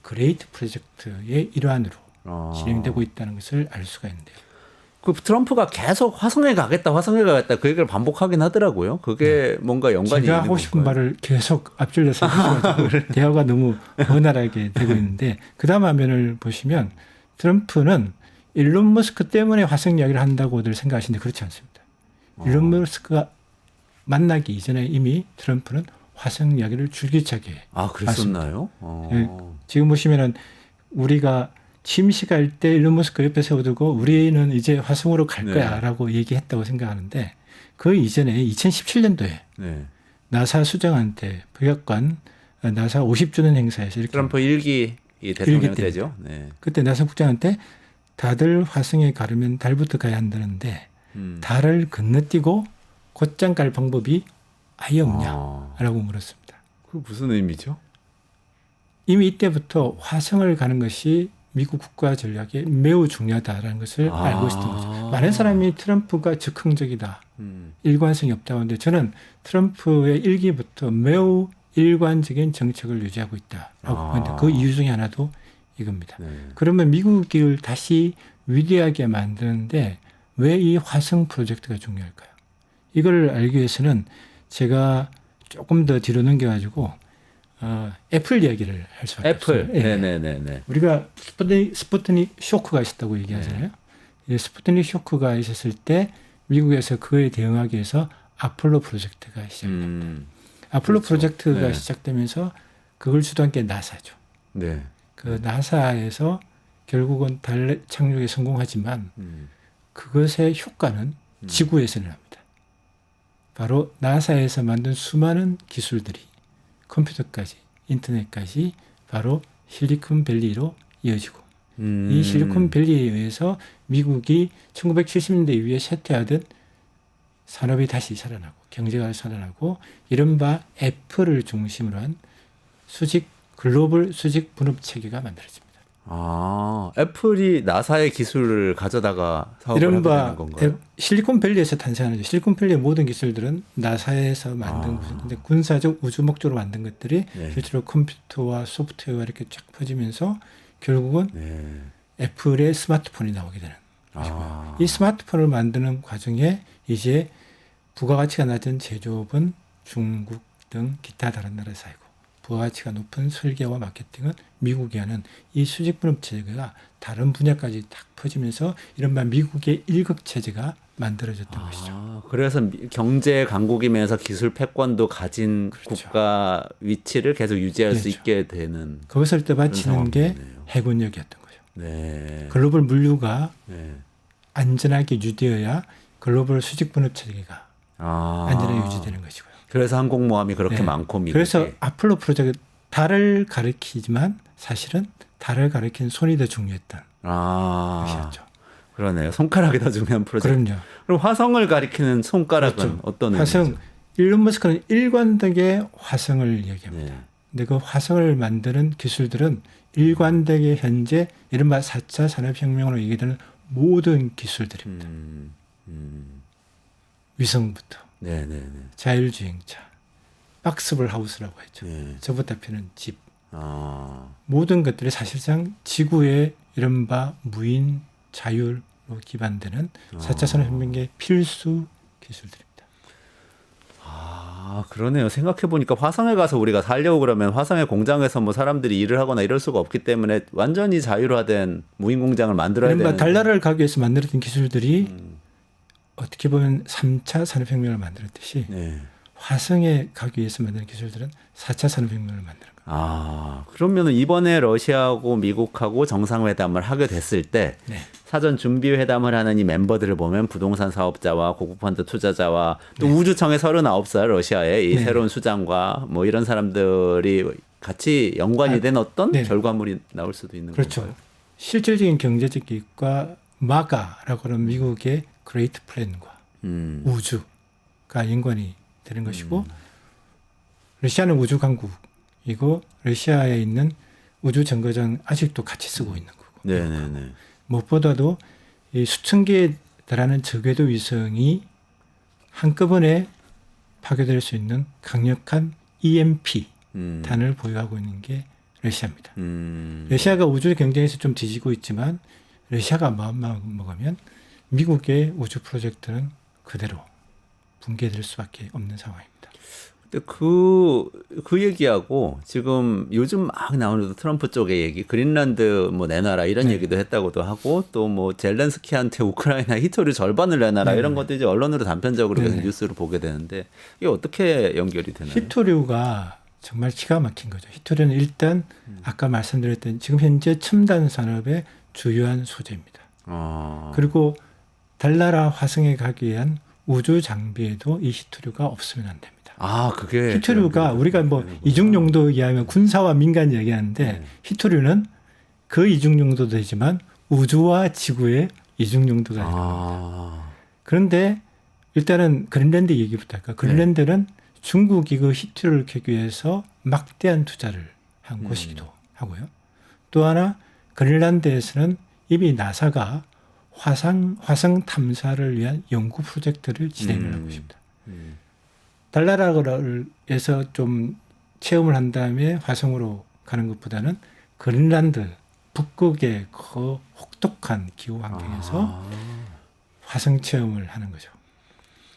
그레이트 프로젝트의 일환으로 진행되고 있다는 것을 알 수가 있는데요. 그 트럼프가 계속 화성에 가겠다 그 얘기를 반복하긴 하더라고요. 그게 뭔가 연관이 제가 있는 하고 싶은 건가요? 말을 계속 앞질러서 하셔가지고 대화가 너무 원활하게 되고 있는데 그 다음 화면을 보시면 트럼프는 일론 머스크 때문에 화성 이야기를 한다고들 생각하시는데 그렇지 않습니다. 일론 머스크가 만나기 이전에 이미 트럼프는 화성 이야기를 줄기차게 아, 그랬었나요? 예, 지금 보시면은 우리가 침식할 때 일론 머스크 옆에 세워두고 우리는 이제 화성으로 갈 네. 거야라고 얘기했다고 생각하는데 그 이전에 2017년도에 네. 나사 수장한테 백악관 나사 50주년 행사에서 이렇게 트럼프 일기 이 대통령 일기 때죠. 네. 그때 나사 국장한테 다들 화성에 가려면 달부터 가야 한다는데 달을 건너뛰고 곧장 갈 방법이 아예 없냐라고 물었습니다. 그 무슨 의미죠? 이미 이때부터 화성을 가는 것이 미국 국가 전략에 매우 중요하다라는 것을 알고 있었던 거죠. 많은 사람이 트럼프가 즉흥적이다, 일관성이 없다고 하는데 저는 트럼프의 일기부터 매우 일관적인 정책을 유지하고 있다라고 보는데 그 이유 중에 하나도 이겁니다. 네. 그러면 미국을 다시 위대하게 만드는데 왜 이 화성 프로젝트가 중요할까요? 이걸 알기 위해서는 제가 조금 더 뒤로 넘겨가지고 애플 이야기를 할 수밖에 애플. 없어요. 예. 네네네네. 우리가 스푸트닉 쇼크가 있었다고 얘기하잖아요. 이 스푸트닉 쇼크가 있었을 때 미국에서 그에 대응하기 위해서 아폴로 프로젝트가 시작됩니다. 아폴로 그렇죠. 프로젝트가 네. 시작되면서 그걸 주도한 게 나사죠. 네. 그 나사에서 결국은 달 착륙에 성공하지만 그것의 효과는 지구에서는 합니다. 바로 나사에서 만든 수많은 기술들이 컴퓨터까지 인터넷까지 바로 실리콘밸리로 이어지고 이 실리콘밸리에 의해서 미국이 1970년대 이후에 쇠퇴하던 산업이 다시 살아나고 경제가 살아나고 이른바 애플을 중심으로 한 글로벌 수직 분업 체계가 만들어집니다. 아, 애플이 나사의 기술을 가져다가 사업을 하게 이른바 되는 건가요? 실리콘밸리에서 탄생하는 거죠. 실리콘밸리의 모든 기술들은 나사에서 만든 근데 군사적 우주 목적으로 만든 것들이 네. 실제로 컴퓨터와 소프트웨어가 이렇게 쫙 퍼지면서 결국은 네. 애플의 스마트폰이 나오게 되는 것이고요. 아. 이 스마트폰을 만드는 과정에 이제 부가가치가 낮은 제조업은 중국 등 기타 다른 나라에서 하고 부가가치가 높은 설계와 마케팅은 미국이 하는 이 수직분업 체제가 다른 분야까지 딱 퍼지면서 이른바 미국의 일극 체제가 만들어졌던 것이죠. 그래서 경제 강국이면서 기술 패권도 가진 그렇죠. 국가 위치를 계속 유지할 수 그렇죠. 있게 되는. 그것을 떠받치는 게 상황이네요. 해군력이었던 거죠. 네. 글로벌 물류가 네. 안전하게 유지되어야 글로벌 수직분업 체계가 안전하게 유지되는 것이고요. 그래서 항공모함이 그렇게 네. 많고 미국에. 그래서 아폴로 프로젝트 달을 가리키지만 사실은 달을 가리키는 손이 더 중요했던 것이었죠. 그러네요. 손가락이 더 중요한 프로젝트. 그럼요. 그럼 화성을 가리키는 손가락은 그렇죠. 어떤 화성 의미죠? 일론 머스크는 일관되게 화성을 얘기합니다. 네. 근데 그 화성을 만드는 기술들은 일관되게 현재 이른바 4차 산업혁명으로 얘기되는 모든 기술들입니다. 위성부터 네네네. 자율주행차, 박스블 하우스라고 했죠. 예. 저보다 피는 집. 아. 모든 것들이 사실상 지구의 이른바 무인 자율로 기반되는 4차 산업혁명의 필수 기술들입니다. 아, 그러네요. 생각해보니까 화성에 가서 우리가 살려고 그러면 화성의 공장에서 뭐 사람들이 일을 하거나 이럴 수가 없기 때문에 완전히 자율화된 무인 공장을 만들어야 이른바 되는. 달나라를 가기 위해서 만들었던 기술들이 어떻게 보면 3차 산업혁명을 만들었듯이 네. 화성에 가기 위해서 만든 기술들은 4차 산업혁명을 만드는 거예요. 아, 그러면은 이번에 러시아하고 미국하고 정상회담을 하게 됐을 때 네. 사전 준비 회담을 하는 이 멤버들을 보면 부동산 사업자와 고국펀드 투자자와 또 우주청의 39살 러시아의 이 네. 새로운 수장과 뭐 이런 사람들이 같이 연관이 된 어떤 네. 결과물이 나올 수도 있는 그렇죠. 건가요? 실질적인 경제적 이익과 마가라고 하는 미국의 그레이트 플랜과 우주가 연관이 되는 것이고 러시아는 우주 강국이고 러시아에 있는 우주 정거장 아직도 같이 쓰고 있는 거고 네네네. 무엇보다도 이 수천 개에 달하는 저궤도 위성이 한꺼번에 파괴될 수 있는 강력한 EMP 단을 보유하고 있는 게 러시아입니다. 러시아가 우주 경쟁에서 좀 뒤지고 있지만 러시아가 마음만 먹으면 미국의 우주 프로젝트는 그대로 붕괴될 수밖에 없는 상황입니다. 근데 그 얘기하고 지금 요즘 막 나오는 트럼프 쪽의 얘기, 그린란드 뭐 내놔라 이런 얘기도 했다고도 하고 또 뭐 젤렌스키한테 우크라이나 히토류 절반을 내놔라 이런 것도 이제 언론으로 단편적으로 계속 뉴스로 보게 되는데 이게 어떻게 연결이 되나요? 히토류가 정말 기가 막힌 거죠. 히토류는 일단 아까 말씀드렸던 지금 현재 첨단 산업의 주요한 소재입니다. 그리고 달나라 화성에 가기 위한 우주 장비에도 이 히토류가 없으면 안 됩니다. 아, 그게 히토류가 우리가 뭐 이중 용도 이야기하면 군사와 민간 이야기하는데 히토류는 그 이중 용도도 되지만 우주와 지구의 이중 용도가 되는 겁니다. 그런데 일단은 그린란드 얘기부터 할까? 그린란드는 중국이 그 히토류를 캐기 위해서 막대한 투자를 한 곳이기도 하고요. 또 하나 그린란드에서는 이미 나사가 화성 탐사를 위한 연구 프로젝트를 진행을 하고 있습니다. 달나라에서 좀 체험을 한 다음에 화성으로 가는 것보다는 그린란드 북극의 그 혹독한 기후 환경에서 화성 체험을 하는 거죠.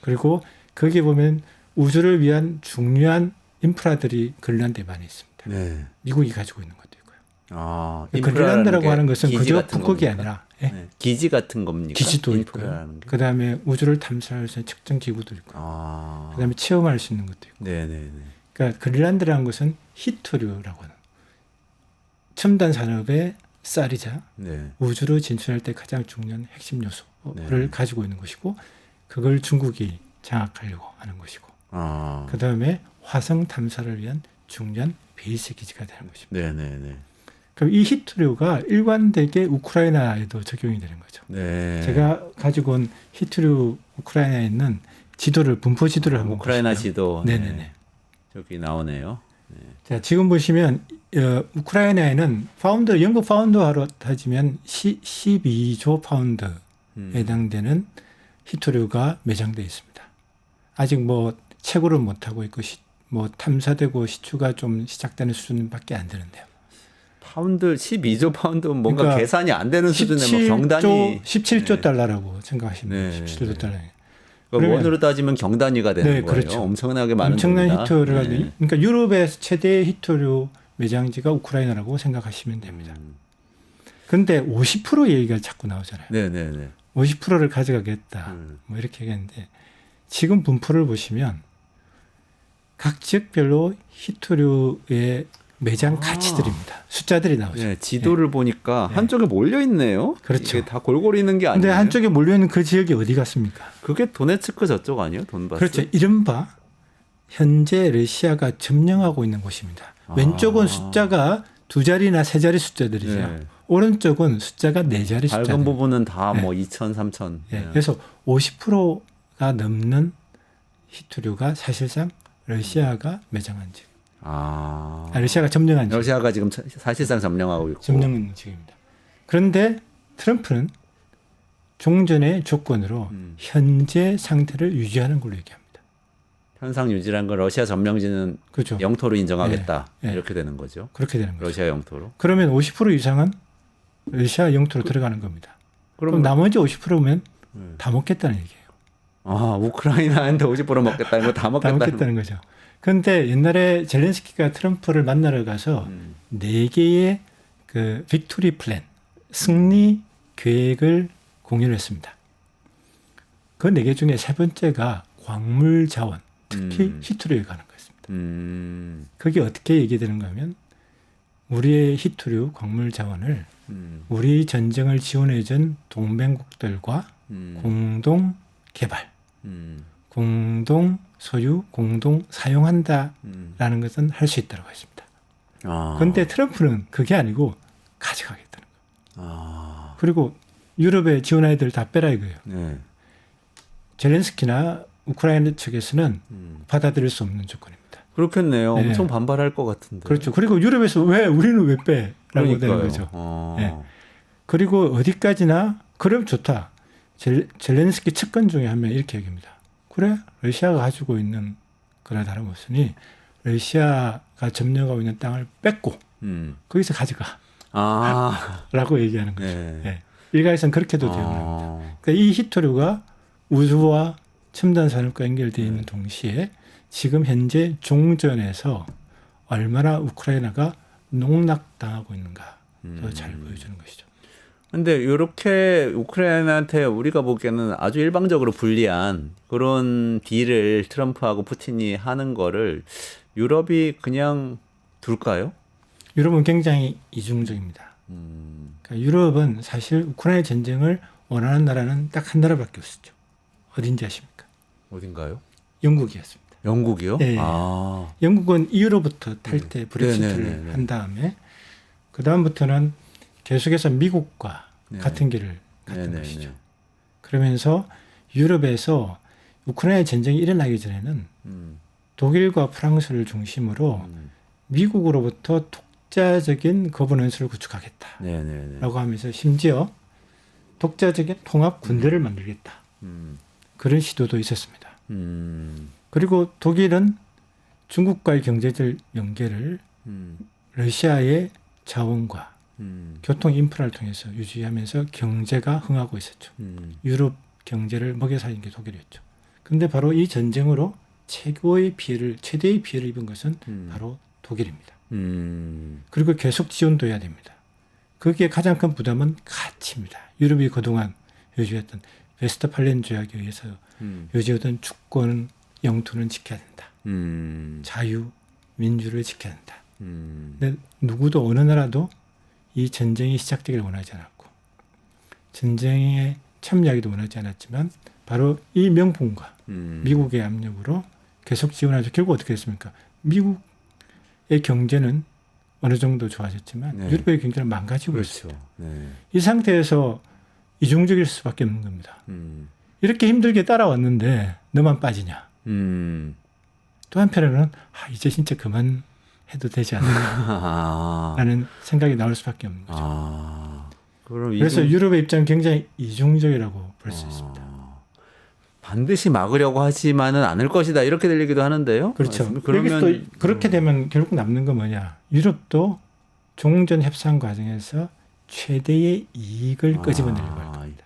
그리고 거기 보면 우주를 위한 중요한 인프라들이 그린란드에 많이 있습니다. 네. 미국이 가지고 있는 것도 있고요. 아, 그린란드라고 하는 것은 기지 그저 같은 북극이 겁니까? 아니라 예? 네. 기지 같은 겁니까? 기지도 있고요. 인프라라는 게? 그 다음에 우주를 탐사할 수 있는 측정 기구도 있고, 그 다음에 체험할 수 있는 것도 있고. 네네네. 그러니까 그린란드라는 것은 히토류라고 하는 첨단 산업의 쌀이자 네. 우주로 진출할 때 가장 중요한 핵심 요소를 가지고 있는 것이고, 그걸 중국이 장악하려고 하는 것이고, 그 다음에 화성 탐사를 위한 중요한 베이스 기지가 되는 것입니다. 네네네. 그럼 이 히토류가 일관되게 우크라이나에도 적용이 되는 거죠. 네. 제가 가지고 온 히토류 우크라이나에 있는 지도를 분포 지도를 한번 우크라이나 보시면. 지도. 네네네. 네. 저기 나오네요. 자, 지금 보시면 우크라이나에는 영국 파운드화로 따지면 12조 파운드에 해당되는 히토류가 매장되어 있습니다. 아직 뭐 채굴을 못 하고 있고 뭐 탐사되고 시추가 좀 시작되는 수준밖에 안 되는데요. 파운드 12조 파운드는 뭔가 그러니까 계산이 안 되는 수준의 뭐 경단위 17조 네. 달러라고 생각하시면 돼요. 네. 17조 달러. 그러니까 원으로 따지면 경단위가 되는 네, 거예요. 그렇죠. 엄청나게 많은 엄청난 돈이다. 히토류가 네. 그러니까 유럽의 최대 히토류 매장지가 우크라이나라고 생각하시면 됩니다. 그런데 50% 얘기가 자꾸 나오잖아요. 네네네. 50%를 가져가겠다. 뭐 이렇게 얘기했는데 지금 분포를 보시면 각 지역별로 히토류의 매장 가치들입니다. 숫자들이 나오죠. 네, 지도를 보니까 한쪽에 몰려 있네요. 그렇죠. 이게 다 골고루 있는 게 아니에요. 근데 한쪽에 몰려 있는 그 지역이 어디 갔습니까? 그게 도네츠크 저쪽 아니에요? 돈바스. 그렇죠. 이른바 현재 러시아가 점령하고 있는 곳입니다. 왼쪽은 숫자가 두 자리나 세 자리 숫자들이죠. 네. 오른쪽은 숫자가 네 자리 밝은 숫자들. 부분은 다 뭐 2,000, 3,000. 네. 그래서 50%가 넘는 히토류가 사실상 러시아가 매장한 지역. 러시아가 점령한 지역. 러시아가 지금 사실상 점령하고 있고. 점령한 지역입니다. 그런데 트럼프는 종전의 조건으로 현재 상태를 유지하는 걸로 얘기합니다. 현상 유지란 건 러시아 점령지는 그렇죠. 영토로 인정하겠다. 네. 이렇게 되는 거죠. 그렇게 되는 거죠. 러시아 영토로. 그러면 50% 이상은 러시아 영토로 들어가는 겁니다. 그럼 나머지 50%면 다 먹겠다는 얘기예요. 아, 우크라이나한테 50% 먹겠다는 거 다 다 먹겠다는 먹겠다는 거죠. 그런데 옛날에 젤렌스키가 트럼프를 만나러 가서 네 개의 그 빅토리 플랜, 승리 계획을 공유를 했습니다. 그 네 개 중에 세 번째가 광물 자원, 특히 히토류에 관한 거였습니다. 그게 어떻게 얘기되는가 하면 우리의 히토류 광물 자원을 우리 전쟁을 지원해준 동맹국들과 공동 개발, 공동 소유, 공동 사용한다라는 것은 할 수 있다고 했습니다. 그런데 트럼프는 그게 아니고 가져가겠다는 거예요. 그리고 유럽의 지원 아이들 다 빼라 이거예요. 네. 젤렌스키나 우크라이나 측에서는 받아들일 수 없는 조건입니다. 그렇겠네요. 네. 엄청 반발할 것 같은데. 그렇죠. 그리고 유럽에서 우리는 왜 빼? 라고 되는 거죠. 네. 그리고 어디까지나 그럼 좋다. 젤렌스키 측근 중에 한 명이 이렇게 얘기합니다. 그래 러시아가 가지고 있는 거나 다름없으니 러시아가 점령하고 있는 땅을 뺏고 거기서 가져가 라고 얘기하는 거죠. 네. 네. 일각에서는 그렇게도 되어납니다. 그러니까 이 히토류가 우주와 첨단 산업과 연결되어 있는 동시에 지금 현재 종전에서 얼마나 우크라이나가 농락당하고 있는가 더 잘 보여주는 것이죠. 근데 이렇게 우크라이나한테 우리가 보기에는 아주 일방적으로 불리한 그런 딜을 트럼프하고 푸틴이 하는 거를 유럽이 그냥 둘까요? 유럽은 굉장히 이중적입니다. 그러니까 유럽은 사실 우크라이나 전쟁을 원하는 나라는 딱 한 나라밖에 없었죠. 어딘지 아십니까? 어딘가요? 영국이었습니다. 영국이요? 네. 아. 영국은 EU로부터 탈퇴 브렉시트를 네네네네. 한 다음에 그 다음부터는 계속해서 미국과 네. 같은 길을 갔던 네네네. 것이죠. 그러면서 유럽에서 우크라이나 전쟁이 일어나기 전에는 독일과 프랑스를 중심으로 미국으로부터 독자적인 거버넌스를 구축하겠다라고 네네네. 하면서 심지어 독자적인 통합 군대를 만들겠다. 그런 시도도 있었습니다. 그리고 독일은 중국과의 경제적 연계를 러시아의 자원과 교통 인프라를 통해서 유지하면서 경제가 흥하고 있었죠. 유럽 경제를 먹여 살린 게 독일이었죠. 그런데 바로 이 전쟁으로 최대의 피해를 입은 것은 바로 독일입니다. 그리고 계속 지원도 해야 됩니다. 거기에 가장 큰 부담은 가치입니다. 유럽이 그동안 유지했던 웨스트팔렌 조약에 의해서 유지하던 주권, 영토는 지켜야 된다. 자유, 민주를 지켜야 된다. 근데 누구도 어느 나라도 이 전쟁이 시작되기를 원하지 않았고 전쟁에 참여하기도 원하지 않았지만 바로 이 명분과 미국의 압력으로 계속 지원하죠. 결국 어떻게 됐습니까? 미국의 경제는 어느 정도 좋아졌지만 네. 유럽의 경제는 망가지고 그렇죠. 있습니다. 네. 이 상태에서 이중적일 수밖에 없는 겁니다. 이렇게 힘들게 따라왔는데 너만 빠지냐. 또 한편으로는 이제 진짜 그만 해도 되지 않느냐라는 생각이 나올 수밖에 없는 거죠. 그럼 그래서 유럽의 입장은 굉장히 이중적이라고 볼 수 있습니다. 반드시 막으려고 하지만은 않을 것이다 이렇게 들리기도 하는데요. 그렇죠. 그러면 여기서 또 그렇게 되면 결국 남는 건 뭐냐? 유럽도 종전 협상 과정에서 최대의 이익을 끄집어내려고 할 겁니다.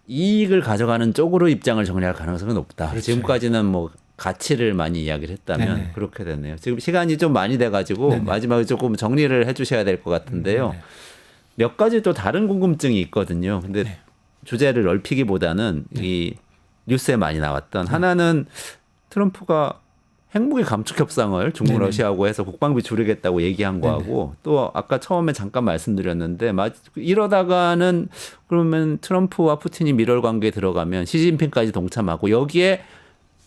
이익을 가져가는 쪽으로 입장을 정리할 가능성은 높다. 그렇죠. 지금까지는 뭐 가치를 많이 이야기를 했다면 네네. 그렇게 됐네요. 지금 시간이 좀 많이 돼가지고 네네. 마지막에 조금 정리를 해주셔야 될 것 같은데요. 네네. 몇 가지 또 다른 궁금증이 있거든요. 근데 네. 주제를 넓히기보다는 이 뉴스에 많이 나왔던 하나는 트럼프가 핵무기 감축 협상을 중국 네네. 러시아하고 해서 국방비 줄이겠다고 얘기한 거하고 또 아까 처음에 잠깐 말씀드렸는데 이러다가는 그러면 트럼프와 푸틴이 밀월 관계에 들어가면 시진핑까지 동참하고 여기에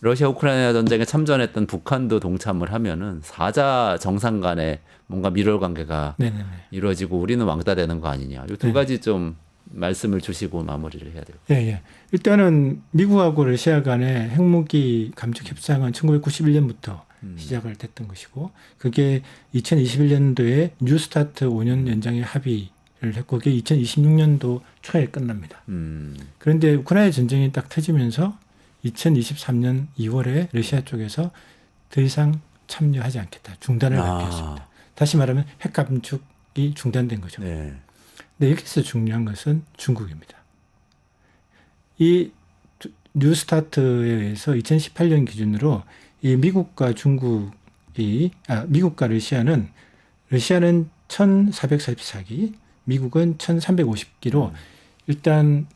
러시아 우크라이나 전쟁에 참전했던 북한도 동참을 하면은 사자 정상 간에 뭔가 밀월 관계가 네네네. 이루어지고 우리는 왕따 되는 거 아니냐. 이 두 네. 가지 좀 말씀을 주시고 마무리를 해야 돼요. 예. 일단은 미국하고 러시아 간의 핵무기 감축 협상은 1991년부터 시작을 됐던 것이고 그게 2021년도에 뉴스타트 5년 연장에 합의를 했고 그게 2026년도 초에 끝납니다. 그런데 우크라이나 전쟁이 딱 터지면서 2023년 2월에 러시아 쪽에서 더 이상 참여하지 않겠다. 중단을 발표했습니다. 다시 말하면 핵 감축이 중단된 거죠. 네. 근데 여기서 중요한 것은 중국입니다. 이 뉴스타트에 의해서 2018년 기준으로 이 미국과 미국과 러시아는 1,444기, 미국은 1,350기로 일단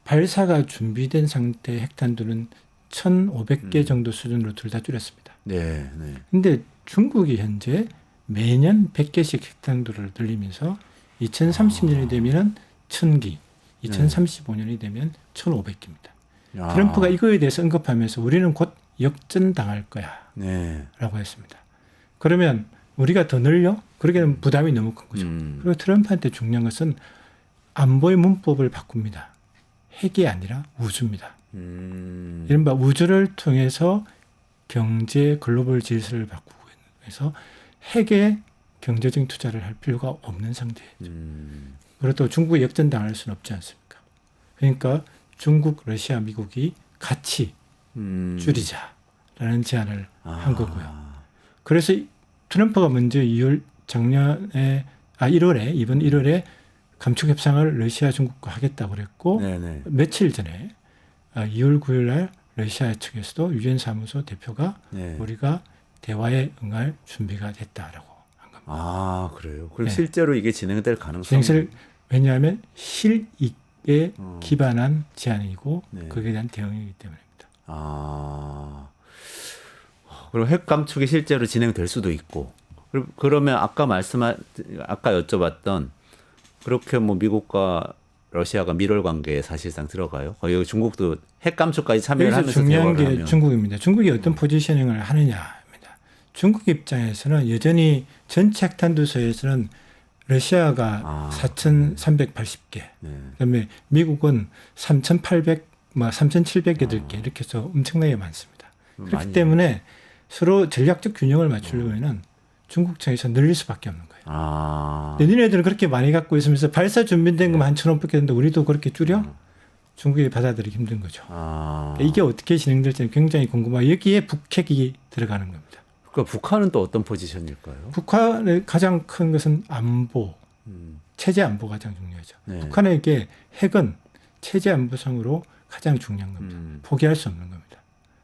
발사가 준비된 상태의 핵탄두는 1,500개 정도 수준으로 둘 다 줄였습니다. 네. 네. 근데 중국이 현재 매년 100개씩 핵탄두를 늘리면서 2030년이 되면은 1,000기, 2035년이 되면 1,500기입니다. 야. 트럼프가 이거에 대해서 언급하면서 우리는 곧 역전당할 거야 네. 라고 했습니다. 그러면 우리가 더 늘려? 그러기에는 부담이 너무 큰 거죠. 그리고 트럼프한테 중요한 것은 안보의 문법을 바꿉니다. 핵이 아니라 우주입니다. 이른바 우주를 통해서 경제 글로벌 질서를 바꾸고 있는 그래서 핵에 경제적인 투자를 할 필요가 없는 상태죠. 그리고 또 중국이 역전당할 수는 없지 않습니까? 그러니까 중국, 러시아, 미국이 같이 줄이자라는 제안을 한 거고요. 그래서 트럼프가 먼저 1월에 이번 1월에 감축 협상을 러시아, 중국과 하겠다고 그랬고 네네. 며칠 전에 2월 9일 날 러시아 측에서도 유엔 사무소 대표가 네. 우리가 대화에 응할 준비가 됐다라고 한 겁니다. 아, 그래요. 그럼 네. 실제로 이게 진행될 가능성이 왜냐하면 실익에 기반한 제안이고 네. 거기에 대한 대응이기 때문입니다. 아. 그리고 핵 감축이 실제로 진행될 수도 있고. 그러면 아까 여쭤봤던 그렇게 뭐 미국과 러시아가 밀월 관계에 사실상 들어가요. 여기 중국도 핵 감축까지 참여를 여기서 하면서 중요한 게 대화를 하면. 중국입니다. 중국이 어떤 포지셔닝을 하느냐입니다. 중국 입장에서는 여전히 전체 핵탄두소에서는 러시아가 4,380개, 네. 그다음에 미국은 3,708개 이렇게 해서 엄청나게 많습니다. 그렇기 많이. 때문에 서로 전략적 균형을 맞추려면 중국 측에서 늘릴 수밖에 없는 거예요. 아. 근데 니네들은 그렇게 많이 갖고 있으면서 발사 준비된 것만 1,500개 되는데 우리도 그렇게 줄여? 중국이 받아들이기 힘든 거죠. 아. 이게 어떻게 진행될지 굉장히 궁금하고 여기에 북핵이 들어가는 겁니다. 그러니까 북한은 또 어떤 포지션일까요? 북한의 가장 큰 것은 안보, 체제 안보가 가장 중요하죠. 네. 북한에게 핵은 체제 안보상으로 가장 중요한 겁니다. 포기할 수 없는 겁니다.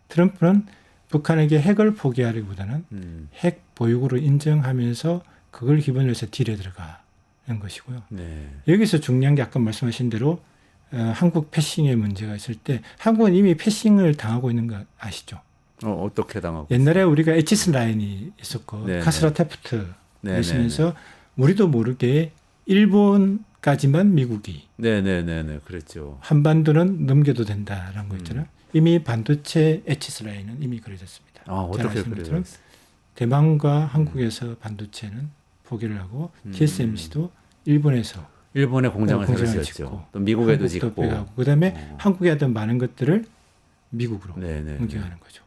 트럼프는 북한에게 핵을 포기하기보다는 핵 보유국으로 인정하면서 그걸 기본으로 해서 딜에 들어가는 것이고요. 네. 여기서 중요한 게 아까 말씀하신 대로 한국 패싱의 문제가 있을 때 한국은 이미 패싱을 당하고 있는 거 아시죠? 어떻게 당하고? 옛날에 우리가 에치스 라인이 있었고 네네. 카스라 테프트 네네네. 있으면서 우리도 모르게 일본까지만 미국이 네네네네. 그랬죠. 한반도는 넘겨도 된다라는 거 있잖아요. 이미 반도체 에치스 라인은 이미 그려졌습니다. 아, 어떻게 그래요? 대만과 한국에서 반도체는 포기를 하고 TSMC도 일본에서 일본에 공장을 새로 공장을 지었죠. 짓고 또 미국에도 한국도 짓고. 빼가고 그다음에 한국에 하던 많은 것들을 미국으로 네네. 옮겨가는 거죠.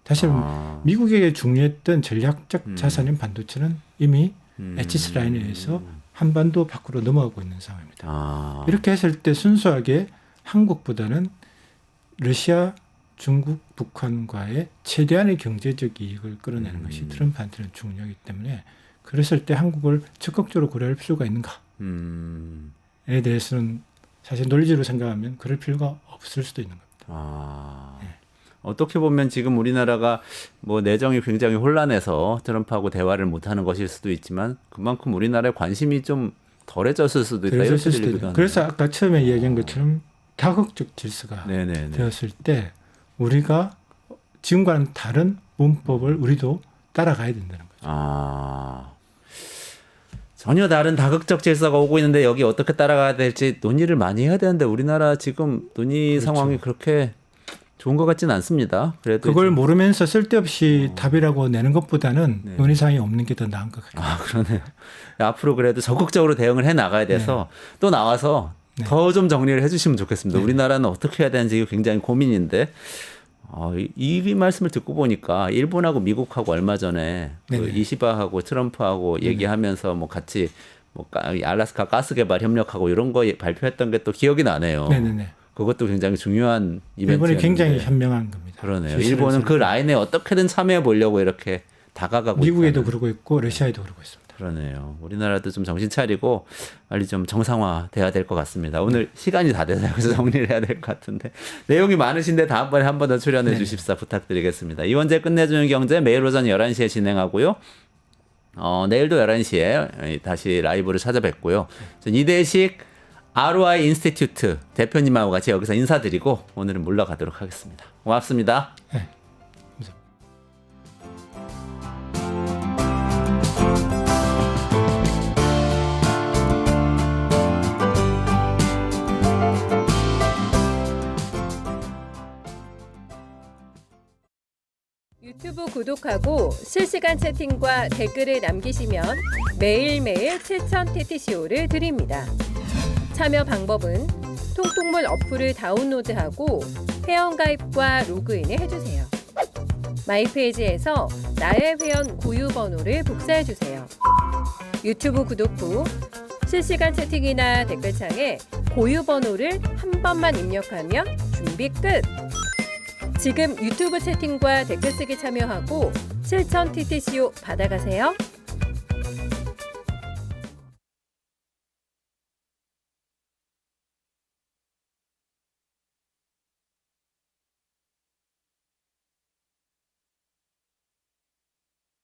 다시 말하면 미국에게 중요했던 전략적 자산인 반도체는 이미 에치스 라인에 의해서 한반도 밖으로 넘어가고 있는 상황입니다. 아. 이렇게 했을 때 순수하게 한국보다는 러시아, 중국, 북한과의 최대한의 경제적 이익을 끌어내는 것이 트럼프한테는 중요하기 때문에 그랬을 때 한국을 적극적으로 고려할 필요가 있는가에 대해서는 사실 논리적으로 생각하면 그럴 필요가 없을 수도 있는 겁니다. 아. 네. 어떻게 보면 지금 우리나라가 뭐 내정이 굉장히 혼란해서 트럼프하고 대화를 못하는 것일 수도 있지만 그만큼 우리나라의 관심이 좀 덜해졌을 수도 있다. 이렇게 들리기도 하네요. 그래서 아까 처음에 이야기한 것처럼 다극적 질서가 네네네. 되었을 때 우리가 지금과는 다른 문법을 우리도 따라가야 된다는 거죠. 아. 전혀 다른 다극적 질서가 오고 있는데 여기 어떻게 따라가야 될지 논의를 많이 해야 되는데 우리나라 지금 논의 상황이 그렇게 좋은 것 같지는 않습니다. 그래도 그걸 모르면서 쓸데없이 답이라고 내는 것보다는 논의사항이 없는 게 더 나은 것 같아요. 아, 그러네요. 앞으로 그래도 적극적으로 대응을 해 나가야 돼서 또 나와서 더 좀 정리를 해 주시면 좋겠습니다. 우리나라는 어떻게 해야 되는지 굉장히 고민인데 이 말씀을 듣고 보니까 일본하고 미국하고 얼마 전에 그 이시바하고 트럼프하고 얘기하면서 뭐 같이 뭐 알래스카 가스 개발 협력하고 이런 거 발표했던 게 또 기억이 나네요. 네네네. 그것도 굉장히 중요한 일본이 이벤트였는데. 굉장히 현명한 겁니다. 그러네요. 실시간 일본은 그 세팅. 라인에 어떻게든 참여해 보려고 이렇게 다가가고 미국에도 있다는. 그러고 있고 러시아에도 그러고 있습니다. 그러네요. 우리나라도 좀 정신 차리고 빨리 좀 정상화 돼야 될 것 같습니다. 오늘 시간이 다 돼서 여기서 정리를 해야 될 것 같은데 내용이 많으신데 다음번에 한 번 더 출연해 주십사 부탁드리겠습니다. 이원재 끝내주는 경제 매일 오전 11시에 진행하고요. 내일도 11시에 다시 라이브를 찾아뵙고요. 전 이대식 ROI 인스티튜트 대표님하고 같이 여기서 인사드리고 오늘은 물러가도록 하겠습니다. 고맙습니다. 네. 유튜브 구독하고 실시간 채팅과 댓글을 남기시면 매일매일 7천 TTCO를 드립니다. 참여 방법은 통통물 어플을 다운로드하고 회원가입과 로그인을 해주세요. 마이페이지에서 나의 회원 고유 번호를 복사해주세요. 유튜브 구독 후 실시간 채팅이나 댓글창에 고유 번호를 한 번만 입력하면 준비 끝! 지금 유튜브 채팅과 댓글 쓰기 참여하고 실천 TTCO 받아가세요.